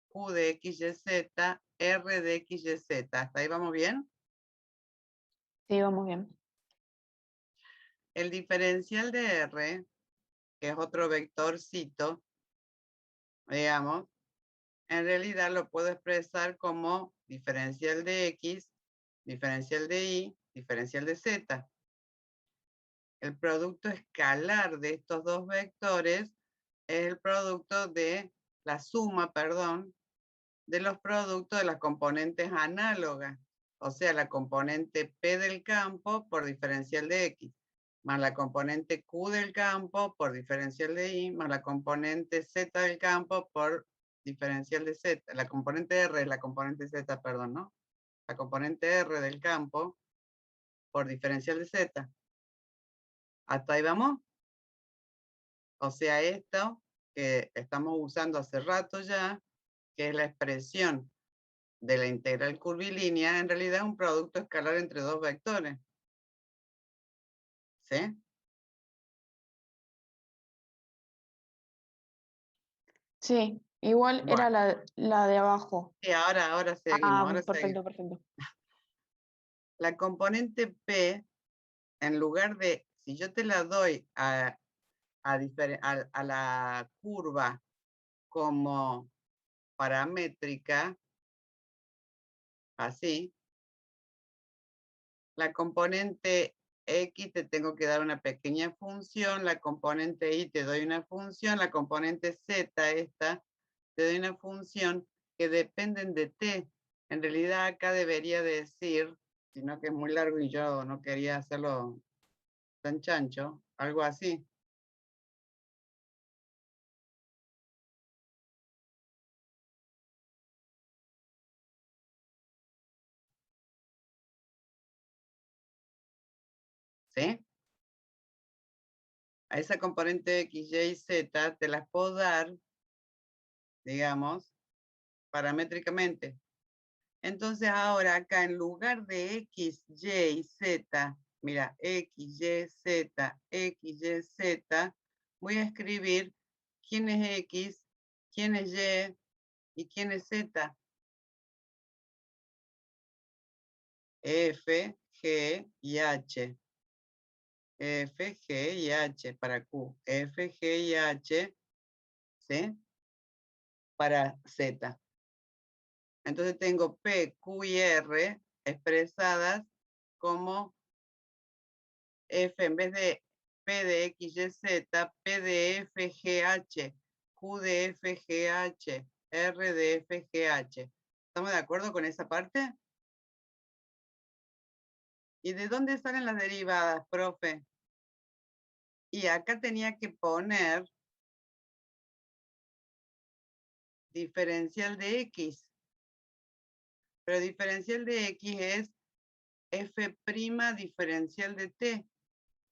Q de XYZ, R de XYZ. ¿Hasta ahí vamos bien? Sí, vamos bien. El diferencial de R, que es otro vectorcito, digamos, en realidad lo puedo expresar como diferencial de X, diferencial de Y, diferencial de Z. El producto escalar de estos dos vectores es el producto de la suma, perdón, de los productos de las componentes análogas. O sea, la componente P del campo por diferencial de X, más la componente Q del campo por diferencial de Y, más la componente Z del campo por diferencial de Z. La componente R es la componente Z, perdón, ¿no? La componente R del campo por diferencial de Z. ¿Hasta ahí vamos? O sea, esto que estamos usando hace rato ya, que es la expresión de la integral curvilínea, en realidad es un producto escalar entre dos vectores. ¿Sí? Sí, igual era Bueno, la de abajo. y ahora seguimos, Ah, ahora seguimos. perfecto, perfecto. La componente P, en lugar de, si yo te la doy a la curva como paramétrica, así, la componente X te tengo que dar una pequeña función, la componente Y te doy una función, la componente Z esta te doy una función que dependen de T. En realidad acá debería decir, sino que es muy largo y yo no quería hacerlo tan chancho, algo así. ¿Sí? A esa componente X, Y, Z te las puedo dar, digamos, paramétricamente. Entonces ahora acá en lugar de X, Y, Z, mira, X, Y, Z, X, Y, Z, voy a escribir quién es X, quién es Y y quién es Z. F, G y H. F, G y H para Q. F, G y H, ¿sí? Para Z. Entonces tengo P, Q y R expresadas como F en vez de P de X, Y, Z, P de F, G, H, Q de F, G, H, R de F, G, H. ¿Estamos de acuerdo con esa parte? ¿Y de dónde salen las derivadas, profe? Y acá tenía que poner diferencial de X. Pero diferencial de X es f' diferencial de t.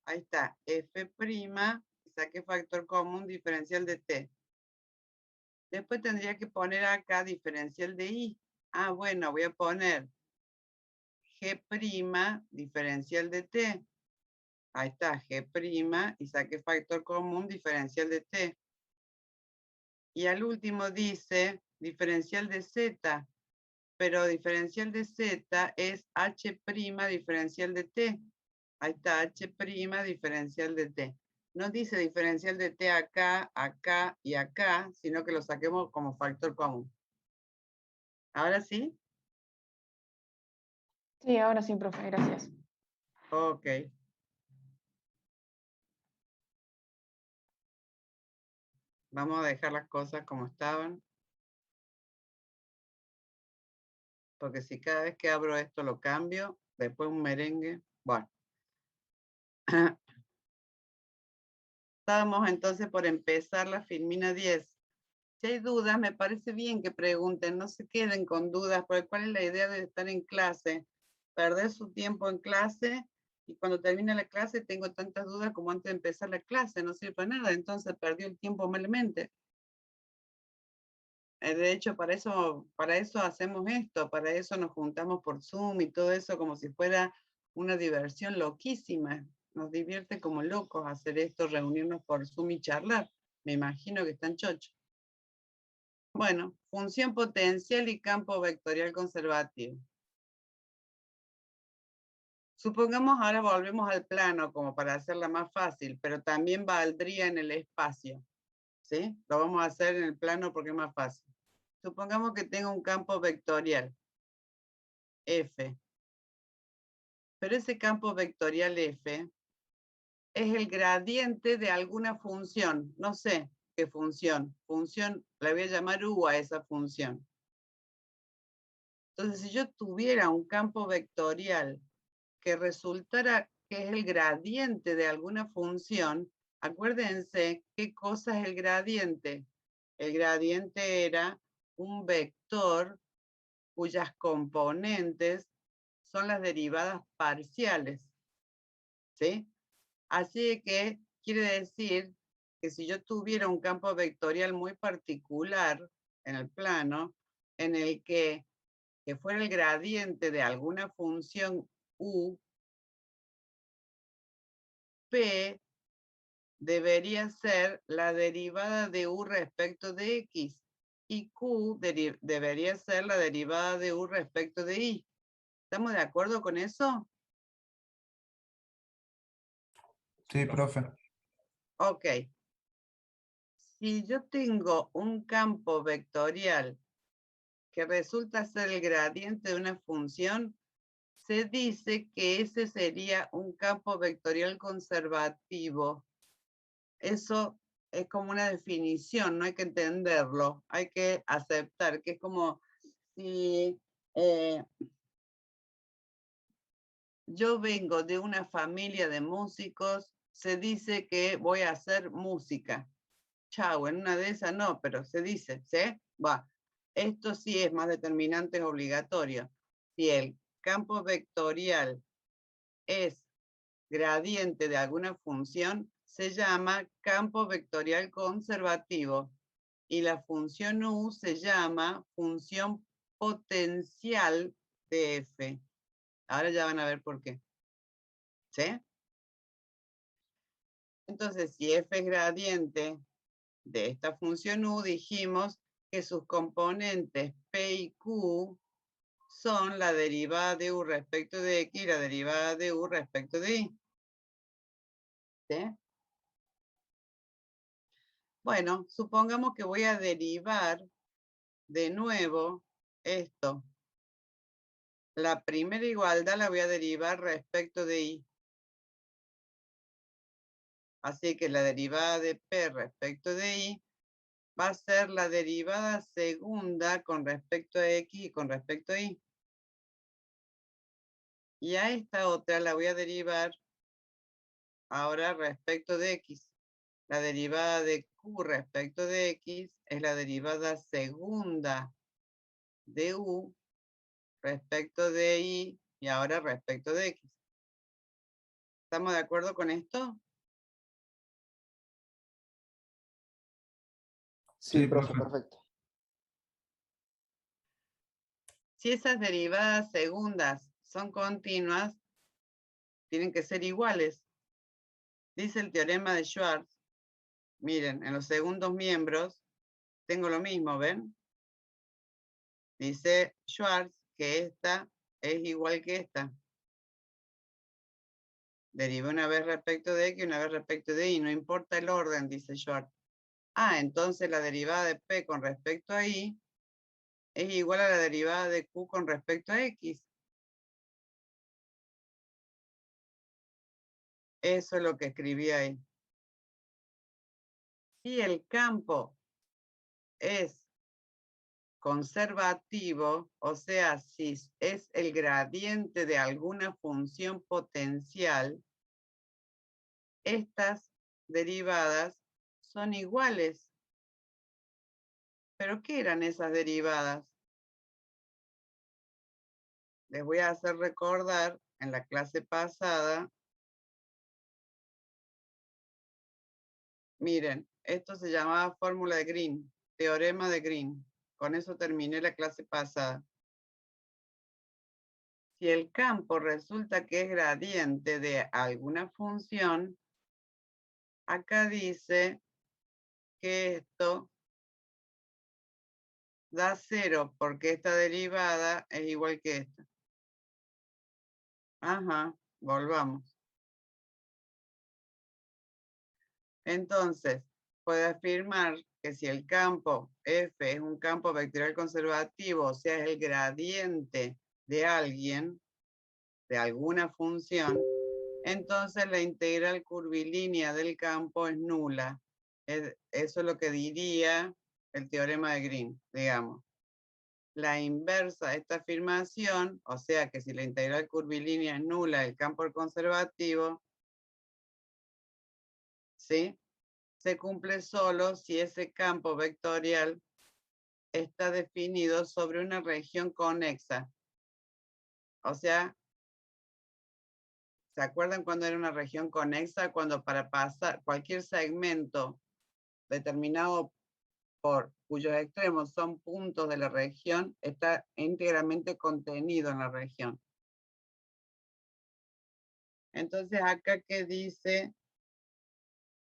Ahí está, f', saqué factor común diferencial de t. Después tendría que poner acá diferencial de i. Ah, bueno, voy a poner g' diferencial de t. Ahí está, g' y saqué factor común diferencial de t. Y al último dice diferencial de z, pero diferencial de z es h' diferencial de t. Ahí está, h' diferencial de t. No dice diferencial de t acá, acá y acá, sino que lo saquemos como factor común. ¿Ahora sí? Sí, ahora sí, profe, gracias. Ok. Vamos a dejar las cosas como estaban. Porque si cada vez que abro esto lo cambio, después un merengue. Bueno. Estábamos entonces por empezar la filmina 10. Si hay dudas, me parece bien que pregunten, no se queden con dudas, porque ¿cuál es la idea de estar en clase? Perder su tiempo en clase y cuando termine la clase tengo tantas dudas como antes de empezar la clase, no sirve para nada, entonces perdió el tiempo malamente. De hecho, para eso hacemos esto, para eso nos juntamos por Zoom y todo eso como si fuera una diversión loquísima. Nos divierte como locos hacer esto, reunirnos por Zoom y charlar. Me imagino que están chochos. Bueno, función potencial y campo vectorial conservativo. Supongamos ahora volvemos al plano como para hacerla más fácil, pero también valdría en el espacio. ¿Sí? Lo vamos a hacer en el plano porque es más fácil. Supongamos que tengo un campo vectorial, F. Pero ese campo vectorial F es el gradiente de alguna función. No sé qué función. Función, la voy a llamar U a esa función. Entonces, si yo tuviera un campo vectorial que resultara que es el gradiente de alguna función, acuérdense qué cosa es el gradiente. El gradiente era un vector cuyas componentes son las derivadas parciales. ¿Sí? Así que quiere decir que si yo tuviera un campo vectorial muy particular en el plano, en el que fuera el gradiente de alguna función U, P debería ser la derivada de U respecto de X y Q debería ser la derivada de U respecto de Y. ¿Estamos de acuerdo con eso? Sí, profe. Ok. Si yo tengo un campo vectorial que resulta ser el gradiente de una función, se dice que ese sería un campo vectorial conservativo. Eso es como una definición, no hay que entenderlo, hay que aceptar que es como si yo vengo de una familia de músicos, se dice que voy a hacer música. Chau, en una de esas no, pero se dice, ¿sí? Va. Esto sí es más determinante, es obligatorio. Si el campo vectorial es gradiente de alguna función, se llama campo vectorial conservativo. Y la función U se llama función potencial de F. Ahora ya van a ver por qué. ¿Sí? Entonces, si F es gradiente de esta función U, dijimos que sus componentes P y Q son la derivada de U respecto de X y la derivada de U respecto de Y. ¿Sí? Bueno, supongamos que voy a derivar de nuevo esto. La primera igualdad la voy a derivar respecto de Y. Así que la derivada de P respecto de Y va a ser la derivada segunda con respecto a X y con respecto a Y. Y a esta otra la voy a derivar ahora respecto de X. La derivada de Q respecto de X es la derivada segunda de U respecto de Y y ahora respecto de x. ¿Estamos de acuerdo con esto? Sí, Sí, profe, profe. perfecto. Si esas derivadas segundas son continuas, tienen que ser iguales. Dice el teorema de Schwarz. Miren, en los segundos miembros tengo lo mismo, ¿ven? Dice Schwarz que esta es igual que esta. Deriva una vez respecto de x y una vez respecto de y. No importa el orden, dice Schwarz. Ah, entonces la derivada de p con respecto a y es igual a la derivada de q con respecto a x. Eso es lo que escribí ahí. Si el campo es conservativo, o sea, si es el gradiente de alguna función potencial, estas derivadas son iguales. ¿Pero qué eran esas derivadas? Les voy a hacer recordar en la clase pasada. Miren, esto se llamaba fórmula de Green, teorema de Green. Con eso terminé la clase pasada. Si el campo resulta que es gradiente de alguna función, acá dice que esto da 0 porque esta derivada es igual que esta. Ajá, volvamos. Entonces, puedo afirmar que si el campo F es un campo vectorial conservativo, o sea, es el gradiente de alguien, de alguna función, entonces la integral curvilínea del campo es nula. Eso es lo que diría el teorema de Green, digamos. La inversa de esta afirmación, o sea que si la integral curvilínea es nula del campo conservativo, ¿sí?, se cumple solo si ese campo vectorial está definido sobre una región conexa. O sea, ¿se acuerdan cuando era una región conexa? Cuando para pasar cualquier segmento determinado por cuyos extremos son puntos de la región, está íntegramente contenido en la región. Entonces, acá que dice,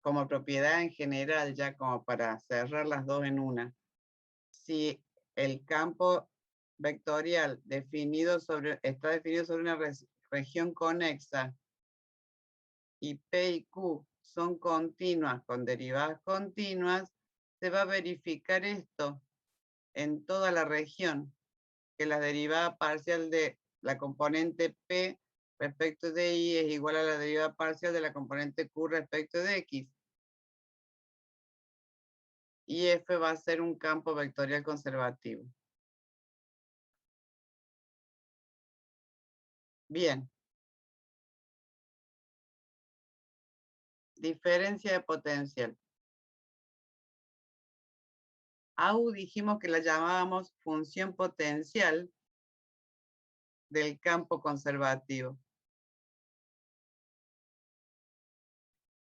como propiedad en general, ya como para cerrar las dos en una, si el campo vectorial está definido sobre una región conexa y P y Q son continuas con derivadas continuas, se va a verificar esto en toda la región, que la derivada parcial de la componente P respecto de Y es igual a la derivada parcial de la componente Q respecto de X. Y F va a ser un campo vectorial conservativo. Bien. Diferencia de potencial. A U dijimos que la llamábamos función potencial del campo conservativo.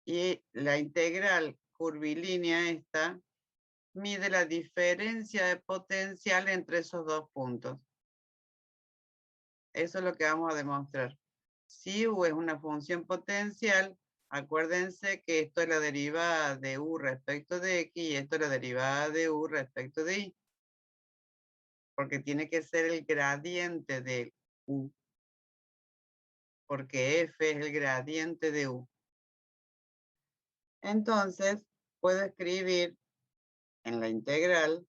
Y la integral curvilínea esta mide la diferencia de potencial entre esos dos puntos. Eso es lo que vamos a demostrar. Si U es una función potencial, acuérdense que esto es la derivada de U respecto de X y esto es la derivada de U respecto de Y. Porque tiene que ser el gradiente de U. Porque F es el gradiente de U. Entonces, puedo escribir en la integral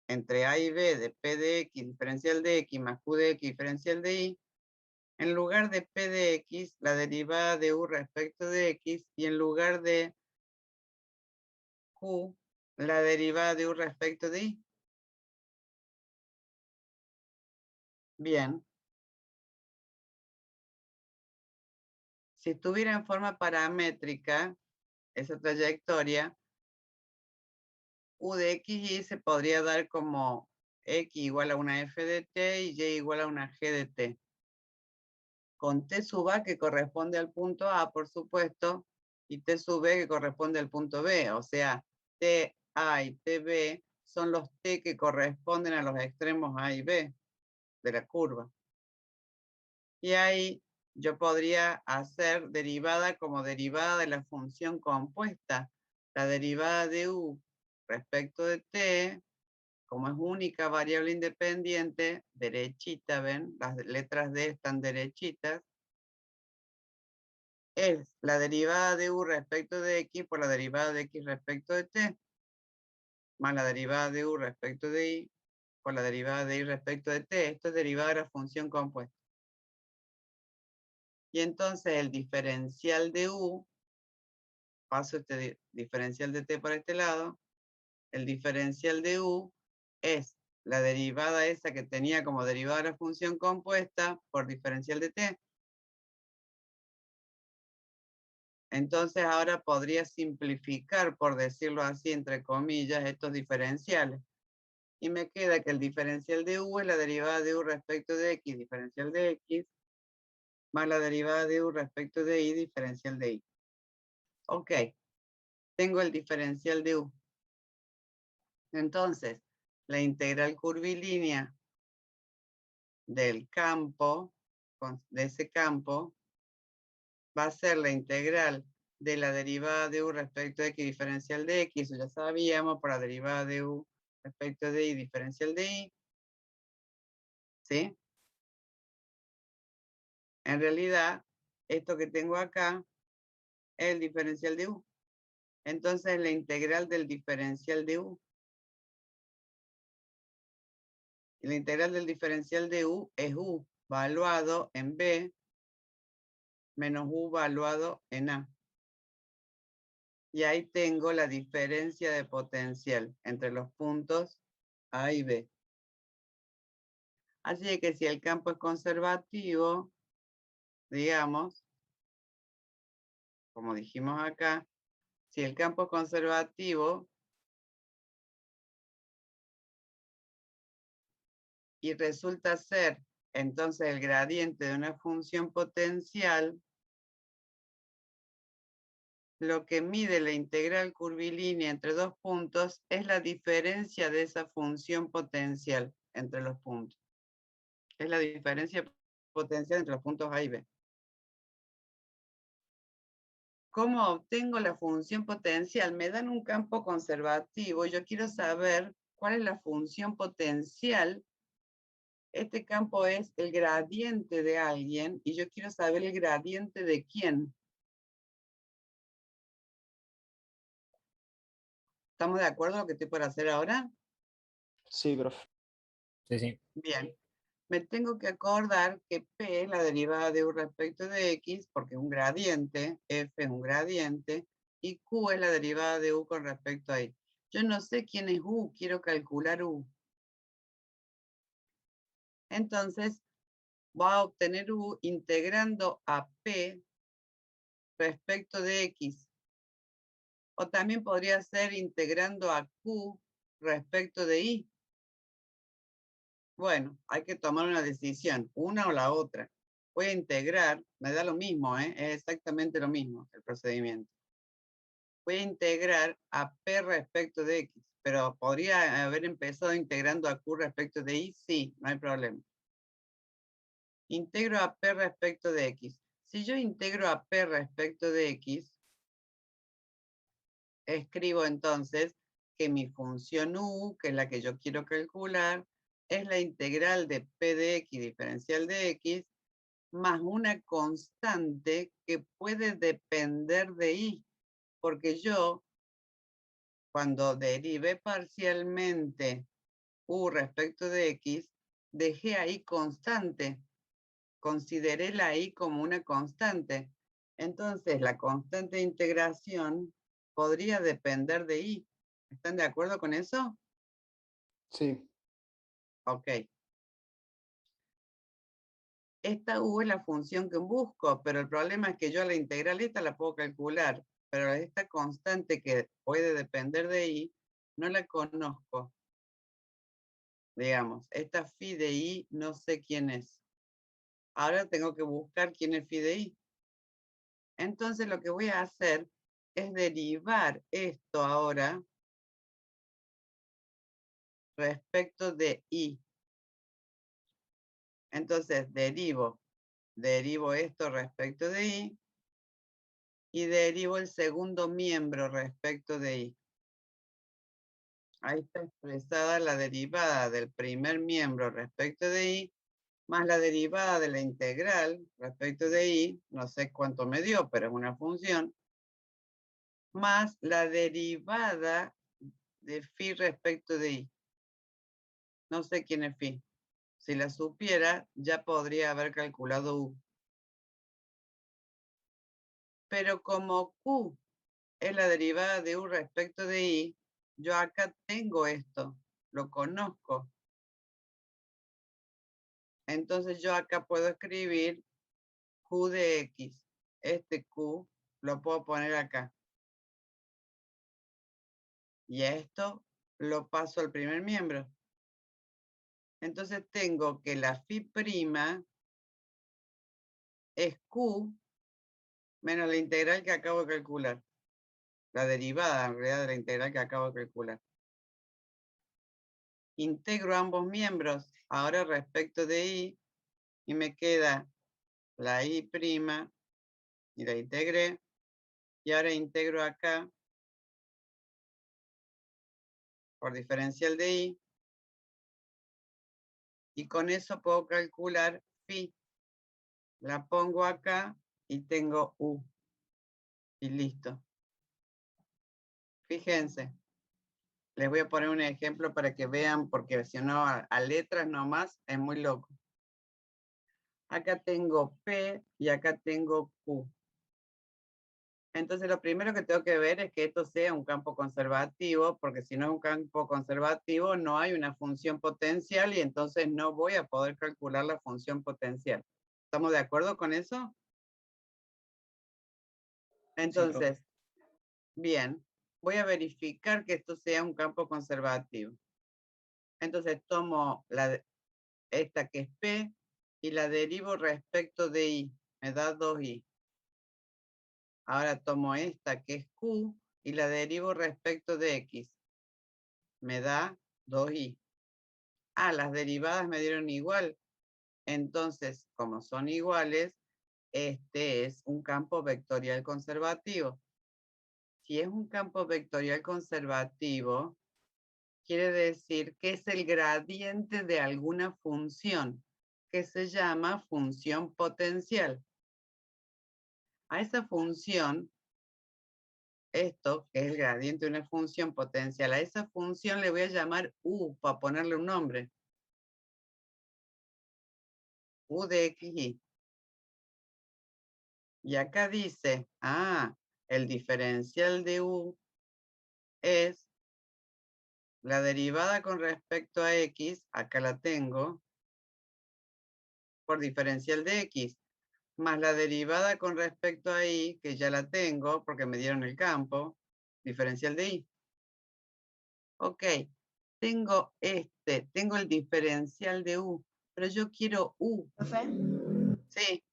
entre A y B de P de X diferencial de X más Q de X diferencial de Y, en lugar de P de X, la derivada de U respecto de X, y en lugar de Q, la derivada de U respecto de Y. Bien. Si estuviera en forma paramétrica, esa trayectoria, U de X y Y se podría dar como X igual a una F de T y Y igual a una G de T. con T sub A que corresponde al punto A, por supuesto, y T sub B que corresponde al punto B. O sea, TA y TB son los T que corresponden a los extremos A y B de la curva. Y ahí yo podría hacer derivada como derivada de la función compuesta. La derivada de U respecto de T, como es única variable independiente, derechita, ¿ven? Las letras D están derechitas. Es la derivada de U respecto de X por la derivada de X respecto de T, más la derivada de U respecto de Y por la derivada de Y respecto de T. Esto es derivada de la función compuesta. Y entonces el diferencial de U, paso este diferencial de T por este lado, el diferencial de U es la derivada esa que tenía como derivada de la función compuesta por diferencial de T. Entonces ahora podría simplificar, por decirlo así, entre comillas, estos diferenciales. Y me queda que el diferencial de U es la derivada de U respecto de X, diferencial de X, más la derivada de U respecto de Y, diferencial de Y. Ok, tengo el diferencial de U. Entonces, la integral curvilínea del campo, de ese campo, va a ser la integral de la derivada de U respecto de X diferencial de X, eso ya sabíamos, por la derivada de U respecto de Y diferencial de Y. ¿Sí? En realidad, esto que tengo acá es el diferencial de U. Entonces, la integral del diferencial de U. Y la integral del diferencial de U es U valuado en B menos U valuado en A. Y ahí tengo la diferencia de potencial entre los puntos A y B. Así que si el campo es conservativo, digamos, como dijimos acá, si el campo es conservativo y resulta ser entonces el gradiente de una función potencial, lo que mide la integral curvilínea entre dos puntos es la diferencia de esa función potencial entre los puntos. Es la diferencia potencial entre los puntos A y B. ¿Cómo obtengo la función potencial? Me dan un campo conservativo y yo quiero saber cuál es la función potencial. Este campo es el gradiente de alguien y yo quiero saber el gradiente de quién. ¿Estamos de acuerdo con lo que estoy por hacer ahora? Sí, profe. Sí, sí. Bien. Me tengo que acordar que P es la derivada de U respecto de X, porque es un gradiente, F es un gradiente, y Q es la derivada de U con respecto a Y. Yo no sé quién es U, quiero calcular U. Entonces, voy a obtener U integrando a P respecto de X. O también podría ser integrando a Q respecto de Y. Bueno, hay que tomar una decisión, una o la otra. Voy a integrar, me da lo mismo, es exactamente lo mismo el procedimiento. Voy a integrar a P respecto de X, pero ¿podría haber empezado integrando a Q respecto de Y? Sí, no hay problema. Integro a P respecto de X. Si yo integro a P respecto de X, escribo entonces que mi función U, que es la que yo quiero calcular, es la integral de P de X diferencial de X más una constante que puede depender de Y, porque yo, cuando derivé parcialmente U respecto de X, dejé ahí constante, consideré la Y como una constante. Entonces, la constante de integración podría depender de Y. ¿Están de acuerdo con eso? Sí. Ok. Esta U es la función que busco, pero el problema es que yo la integral esta la puedo calcular, pero esta constante que puede depender de Y, no la conozco. Digamos, esta phi de Y no sé quién es. Ahora tengo que buscar quién es phi de i. Entonces lo que voy a hacer es derivar esto ahora respecto de i. Entonces derivo esto respecto de i y derivo el segundo miembro respecto de i. Ahí está expresada la derivada del primer miembro respecto de i más la derivada de la integral respecto de i, no sé cuánto me dio, pero es una función, más la derivada de phi respecto de i. No sé quién es phi. Si la supiera, ya podría haber calculado u. Pero como q es la derivada de u respecto de i, yo acá tengo esto, lo conozco. Entonces yo acá puedo escribir q de x. Este q lo puedo poner acá. Y a esto lo paso al primer miembro. Entonces tengo que la phi prima es q menos la integral que acabo de calcular. La derivada en realidad de la integral que acabo de calcular. Integro ambos miembros ahora respecto de i y me queda la i prima y la integré. Y ahora integro acá por diferencial de i. Y con eso puedo calcular phi. La pongo acá y tengo u. Y listo. Fíjense. Les voy a poner un ejemplo para que vean, porque si no, a letras nomás es muy loco. Acá tengo P y acá tengo Q. Entonces lo primero que tengo que ver es que esto sea un campo conservativo, porque si no es un campo conservativo no hay una función potencial y entonces no voy a poder calcular la función potencial. ¿Estamos de acuerdo con eso? Entonces, bien, voy a verificar que esto sea un campo conservativo. Entonces tomo esta que es P y la derivo respecto de I. Me da 2I. Ahora tomo esta que es Q y la derivo respecto de X. Me da 2i. Ah, las derivadas me dieron igual. Entonces, como son iguales, este es un campo vectorial conservativo. Si es un campo vectorial conservativo, quiere decir que es el gradiente de alguna función que se llama función potencial. A esa función, esto que es el gradiente de una función potencial, a esa función le voy a llamar u para ponerle un nombre. U de xy. Y acá dice, el diferencial de u es la derivada con respecto a x, acá la tengo, por diferencial de x, más la derivada con respecto a y, que ya la tengo porque me dieron el campo, diferencial de y. Ok, tengo el diferencial de u, pero yo quiero u. Profe, Sí,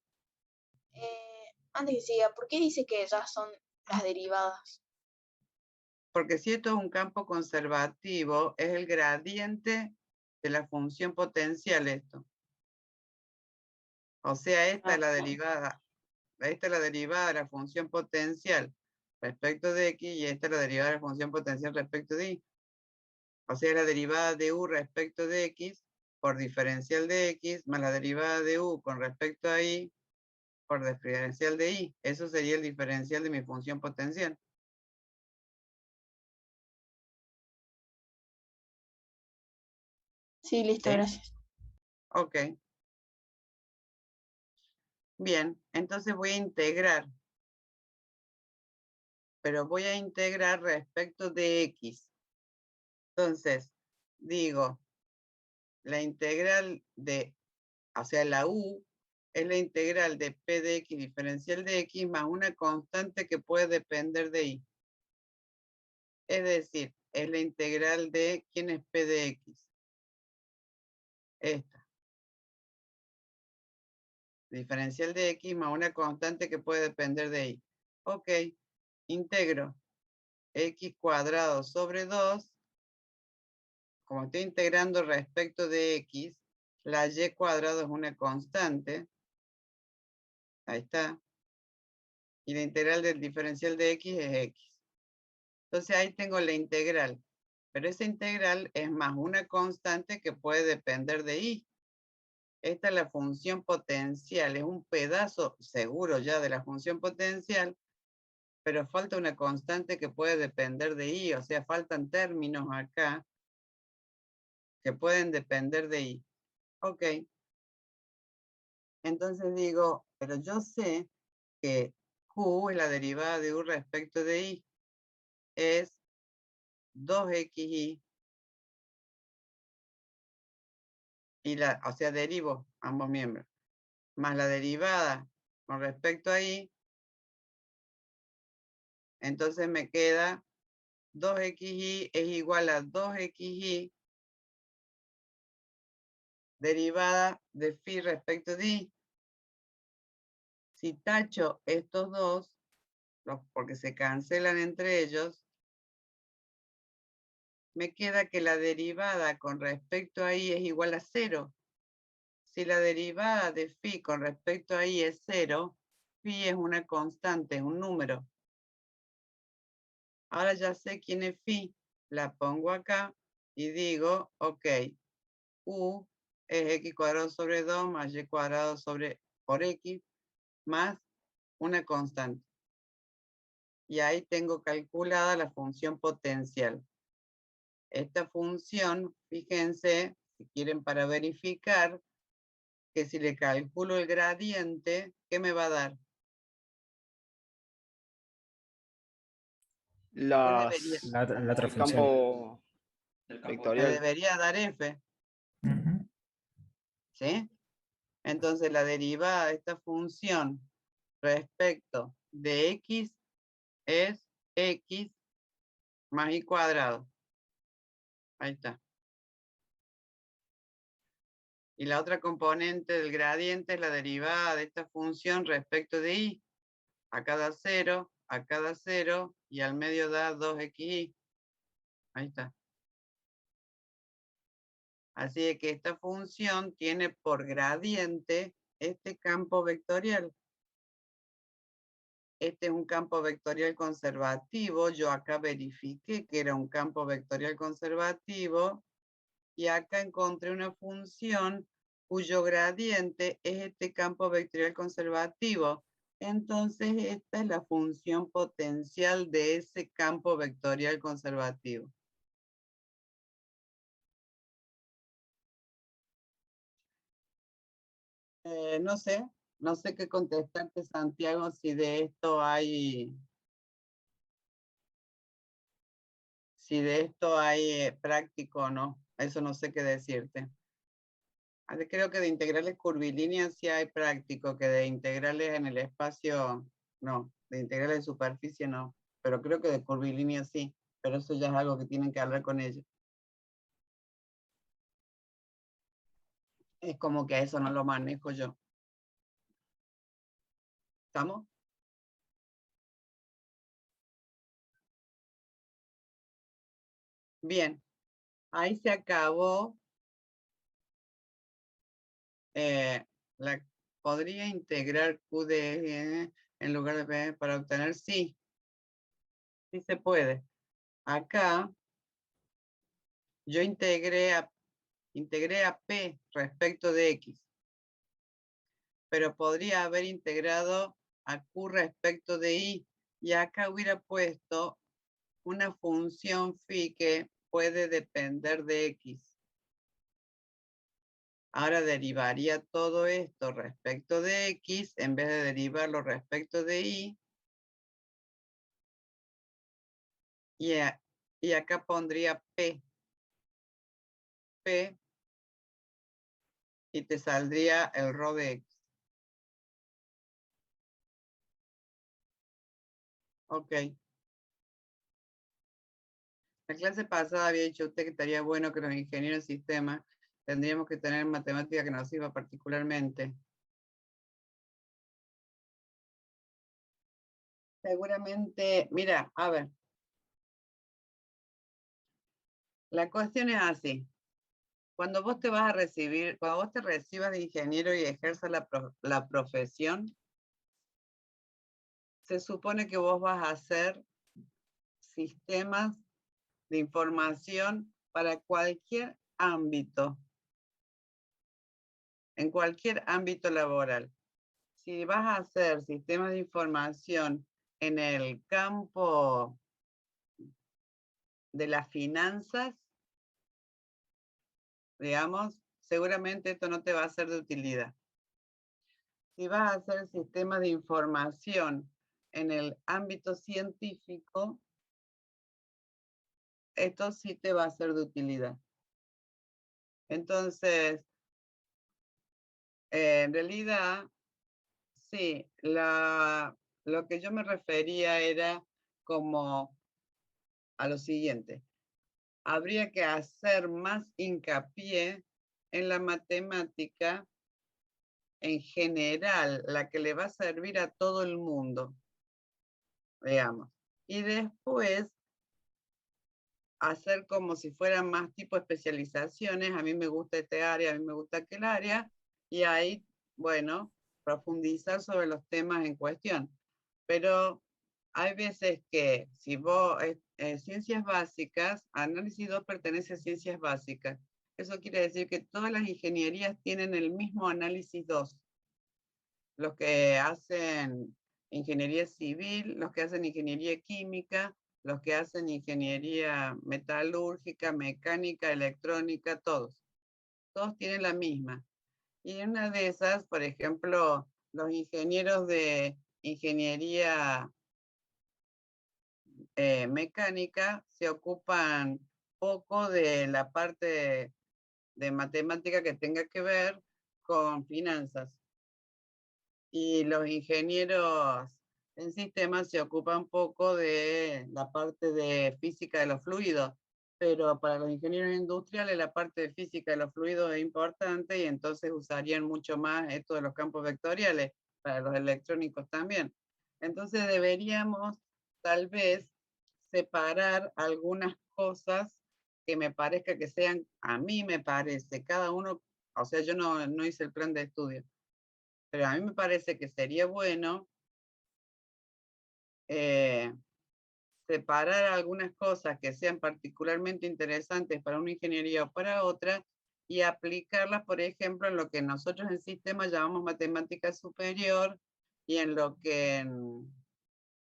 antes que siga, ¿por qué dice que ya son las derivadas? porque si esto es un campo conservativo, es el gradiente de la función potencial esto. O sea, esta es la derivada. Esta es la derivada de la función potencial respecto de x y esta es la derivada de la función potencial respecto de y. O sea, la derivada de u respecto de x por diferencial de x más la derivada de u con respecto a y por diferencial de y. Eso sería el diferencial de mi función potencial. Sí, listo, ¿Sí? gracias. Ok. Bien, entonces voy a integrar. Pero voy a integrar respecto de x. Entonces, digo, la integral de, o sea, la u es la integral de p de x diferencial de x más una constante que puede depender de y. Es decir, es la integral de ¿quién es p de x? Esta. diferencial de x más una constante que puede depender de y. Ok, integro x cuadrado sobre 2. Como estoy integrando respecto de x, la y cuadrado es una constante. Ahí está. Y la integral del diferencial de x es x. Entonces ahí tengo la integral. Pero esa integral es más una constante que puede depender de y. Esta es la función potencial. Es un pedazo seguro ya de la función potencial, pero falta una constante que puede depender de y. O sea, faltan términos acá que pueden depender de y. Ok. Entonces digo, pero yo sé que q es la derivada de u respecto de y. Es 2xy. O sea, derivo ambos miembros. Más la derivada con respecto a y. Entonces me queda 2xy es igual a 2xy derivada de phi respecto de y. Si tacho estos dos, porque se cancelan entre ellos, me queda que la derivada con respecto a y es igual a 0. Si la derivada de phi con respecto a y es 0, phi es una constante, es un número. Ahora ya sé quién es phi, la pongo acá y digo, ok, u es x cuadrado sobre 2 más y cuadrado por x más una constante. Y ahí tengo calculada la función potencial. Esta función, fíjense, si quieren para verificar, que si le calculo el gradiente, ¿qué me va a dar? Las, La otra el función. campo El campo Me vectorial. debería dar f, Ujú. ¿sí? Entonces la derivada de esta función respecto de x es x más y cuadrado. Ahí está. Y la otra componente del gradiente es la derivada de esta función respecto de y. A cada 0 y al medio da 2xy. Ahí está. Así de que esta función tiene por gradiente este campo vectorial. Este es un campo vectorial conservativo. Yo acá verifiqué que era un campo vectorial conservativo. Y acá encontré una función cuyo gradiente es este campo vectorial conservativo. Entonces, esta es la función potencial de ese campo vectorial conservativo. No sé qué contestarte, Santiago, si de esto hay práctico o no. Eso no sé qué decirte. Creo que de integrales curvilíneas sí hay práctico, que de integrales en el espacio no, de integrales de superficie no, pero creo que de curvilíneas sí, pero eso ya es algo que tienen que hablar con ellos. Es como que eso no lo manejo yo. ¿Estamos? Bien, ahí se acabó. ¿Podría integrar Q de en lugar de P para obtener? Sí, sí se puede. Acá yo integré a P respecto de X, pero podría haber integrado a Q respecto de Y, y acá hubiera puesto una función phi que puede depender de X. Ahora derivaría todo esto respecto de X, en vez de derivarlo respecto de Y. Y acá pondría P. P. Y te saldría el rho de X. Ok. La clase pasada había dicho usted que estaría bueno que los ingenieros de sistemas tendríamos que tener matemática que nos sirva particularmente. seguramente, mira, a ver. La cuestión es así. Cuando vos te vas a recibir, cuando vos te recibas de ingeniero y ejerzas la profesión, se supone que vos vas a hacer sistemas de información para cualquier ámbito, en cualquier ámbito laboral. Si vas a hacer sistemas de información en el campo de las finanzas, digamos, seguramente esto no te va a ser de utilidad. Si vas a hacer sistemas de información en el ámbito científico, esto sí te va a ser de utilidad. Entonces, en realidad, sí, lo que yo me refería era como a lo siguiente. Habría que hacer más hincapié en la matemática en general, la que le va a servir a todo el mundo, digamos. Y después hacer como si fueran más tipo especializaciones. A mí me gusta este área, a mí me gusta aquel área, y ahí, bueno, profundizar sobre los temas en cuestión. Pero hay veces que si vos, ciencias básicas, análisis 2 pertenece a ciencias básicas. Eso quiere decir que todas las ingenierías tienen el mismo análisis 2. Los que hacen ingeniería civil, los que hacen ingeniería química, los que hacen ingeniería metalúrgica, mecánica, electrónica, todos. Todos tienen la misma. Y una de esas, por ejemplo, los ingenieros de ingeniería mecánica se ocupan poco de la parte de matemática que tenga que ver con finanzas. Y los ingenieros en sistemas se ocupan poco de la parte de física de los fluidos, pero para los ingenieros industriales la parte de física de los fluidos es importante y entonces usarían mucho más esto de los campos vectoriales, para los electrónicos también. Entonces deberíamos tal vez separar algunas cosas que me parezca que sean, a mí me parece, cada uno, o sea, yo no hice el plan de estudio, pero a mí me parece que sería bueno separar algunas cosas que sean particularmente interesantes para una ingeniería o para otra y aplicarlas, por ejemplo, en lo que nosotros en sistemas llamamos matemática superior y en lo que en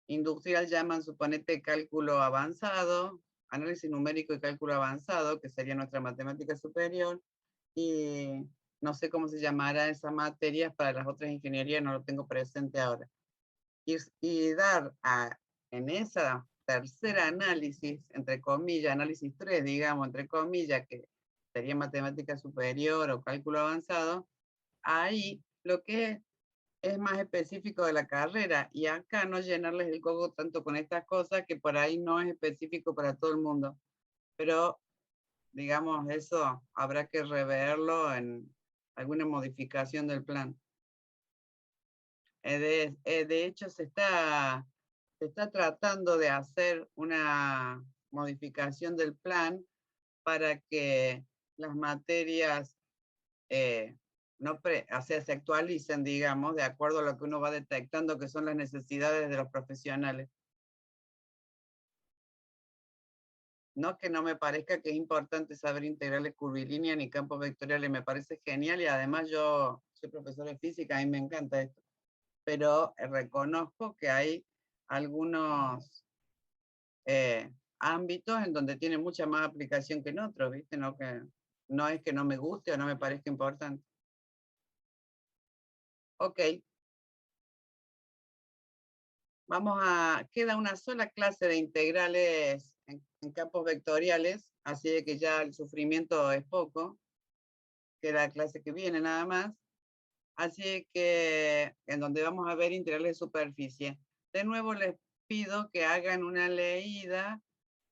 industrial llaman, suponete, cálculo avanzado, análisis numérico y cálculo avanzado, que sería nuestra matemática superior, y no sé cómo se llamará esa materia para las otras ingenierías, no lo tengo presente ahora. Y dar en esa tercera análisis, entre comillas, análisis 3, digamos, entre comillas, que sería matemática superior o cálculo avanzado, ahí lo que es más específico de la carrera, y acá no llenarles el coco tanto con estas cosas que por ahí no es específico para todo el mundo. Pero, digamos, eso habrá que reverlo en alguna modificación del plan. De hecho, se está tratando de hacer una modificación del plan para que las materias o sea, se actualicen, digamos, de acuerdo a lo que uno va detectando que son las necesidades de los profesionales. No que no me parezca que es importante saber integrales curvilíneas ni campos vectoriales, me parece genial y además yo soy profesor de física, a mí me encanta esto. Pero reconozco que hay algunos ámbitos en donde tiene mucha más aplicación que en otros, ¿viste? No es que no me guste o no me parezca importante. Ok. Queda una sola clase de integrales en campos vectoriales, así de que ya el sufrimiento es poco, que la clase que viene nada más. Así que en donde vamos a ver integrales de superficie. De nuevo les pido que hagan una leída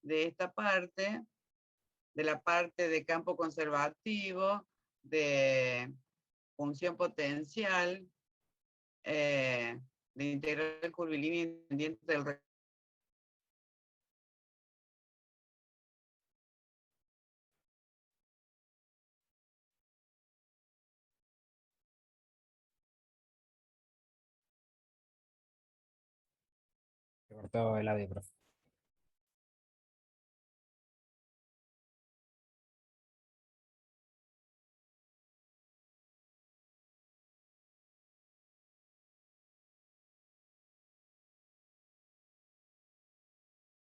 de esta parte, de la parte de campo conservativo, de función potencial, de integral curvilínea independiente del rectángulo. Se cortó el audio, profe.